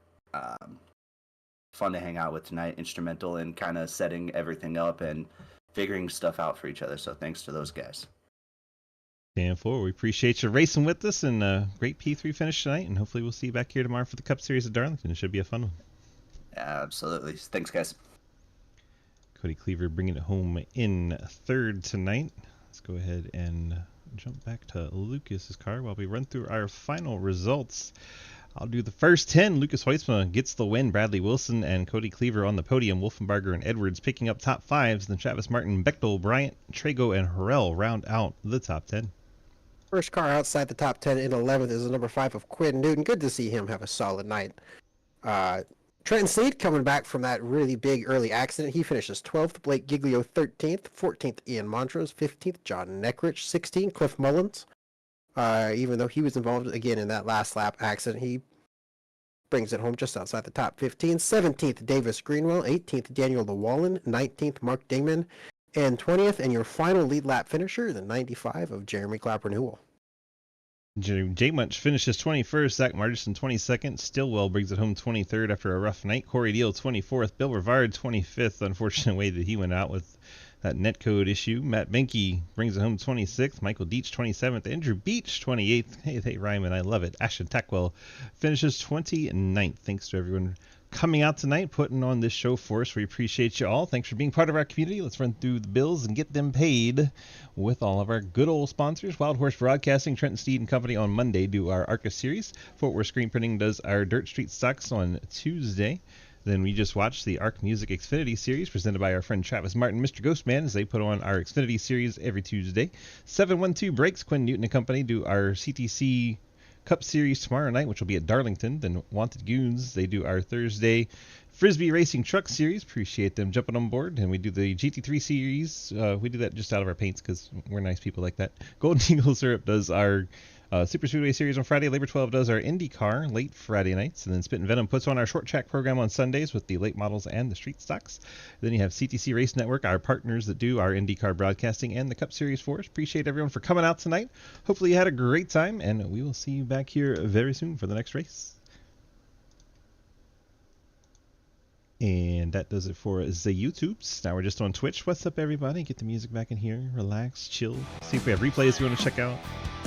fun to hang out with tonight, instrumental in kind of setting everything up and figuring stuff out for each other. So thanks to those guys. And for we appreciate you racing with us, and great P3 finish tonight, and hopefully we'll see you back here tomorrow for the Cup Series at Darlington. It should be a fun one. Absolutely. Thanks, guys. Cody Cleaver bringing it home in third tonight. Let's go ahead and jump back to Lucas's car while we run through our final results. I'll do the first 10. Lucas Hoisma gets the win. Bradley Wilson and Cody Cleaver on the podium. Wolfenbarger and Edwards picking up top fives. Then Travis Martin, Bechtel, Bryant, Trago, and Harrell round out the top 10. First car outside the top 10 in 11th is the number 5 of Quinn Newton. Good to see him have a solid night. Trenton Sneed coming back from that really big early accident. He finishes 12th. Blake Giglio 13th. 14th, Ian Montrose. 15th, John Neckrich. 16th, Cliff Mullins. Even though he was involved again in that last lap accident, he brings it home just outside the top 15. 17th, Davis Greenwell. 18th, Daniel Llewellyn. 19th, Mark Dingman. And 20th, and your final lead lap finisher, the 95 of Jeremy Clapper Newell. Jay Munch finishes 21st. Zach Martinson 22nd. Stillwell brings it home 23rd after a rough night. Corey Deal 24th. Bill Rivard 25th. Unfortunate way that he went out with that netcode issue. Matt Benke brings it home 26th. Michael Deach 27th. Andrew Beach 28th. Hey, Ryman, I love it. Ashton Tackwell finishes 29th. Thanks to everyone coming out tonight, putting on this show for us. We appreciate you all. Thanks for being part of our community. Let's run through the bills and get them paid with all of our good old sponsors. Wild Horse Broadcasting, Trenton Steed and Company on Monday do our ARCA series. Fort Worth Screen Printing does our Dirt Street Stocks on Tuesday. Then we just watched the Arc Music Xfinity series presented by our friend Travis Martin, Mr. Ghostman, as they put on our Xfinity series every Tuesday. 712 Breaks, Quinn Newton and Company do our CTC Cup Series tomorrow night, which will be at Darlington. Then Wanted Goons, they do our Thursday Frisbee Racing Truck Series. Appreciate them jumping on board. And we do the GT3 Series. We do that just out of our paints because we're nice people like that. Golden Eagle Syrup does our Super Speedway Series on Friday. Labor 12 does our IndyCar late Friday nights. And then Spit and Venom puts on our short track program on Sundays with the late models and the street stocks. Then you have CTC Race Network, our partners that do our IndyCar broadcasting and the Cup Series for us. Appreciate everyone for coming out tonight. Hopefully you had a great time, and we will see you back here very soon for the next race. And that does it for the YouTubes. Now we're just on Twitch. What's up, everybody? Get the music back in here. Relax, chill. See if we have replays you want to check out.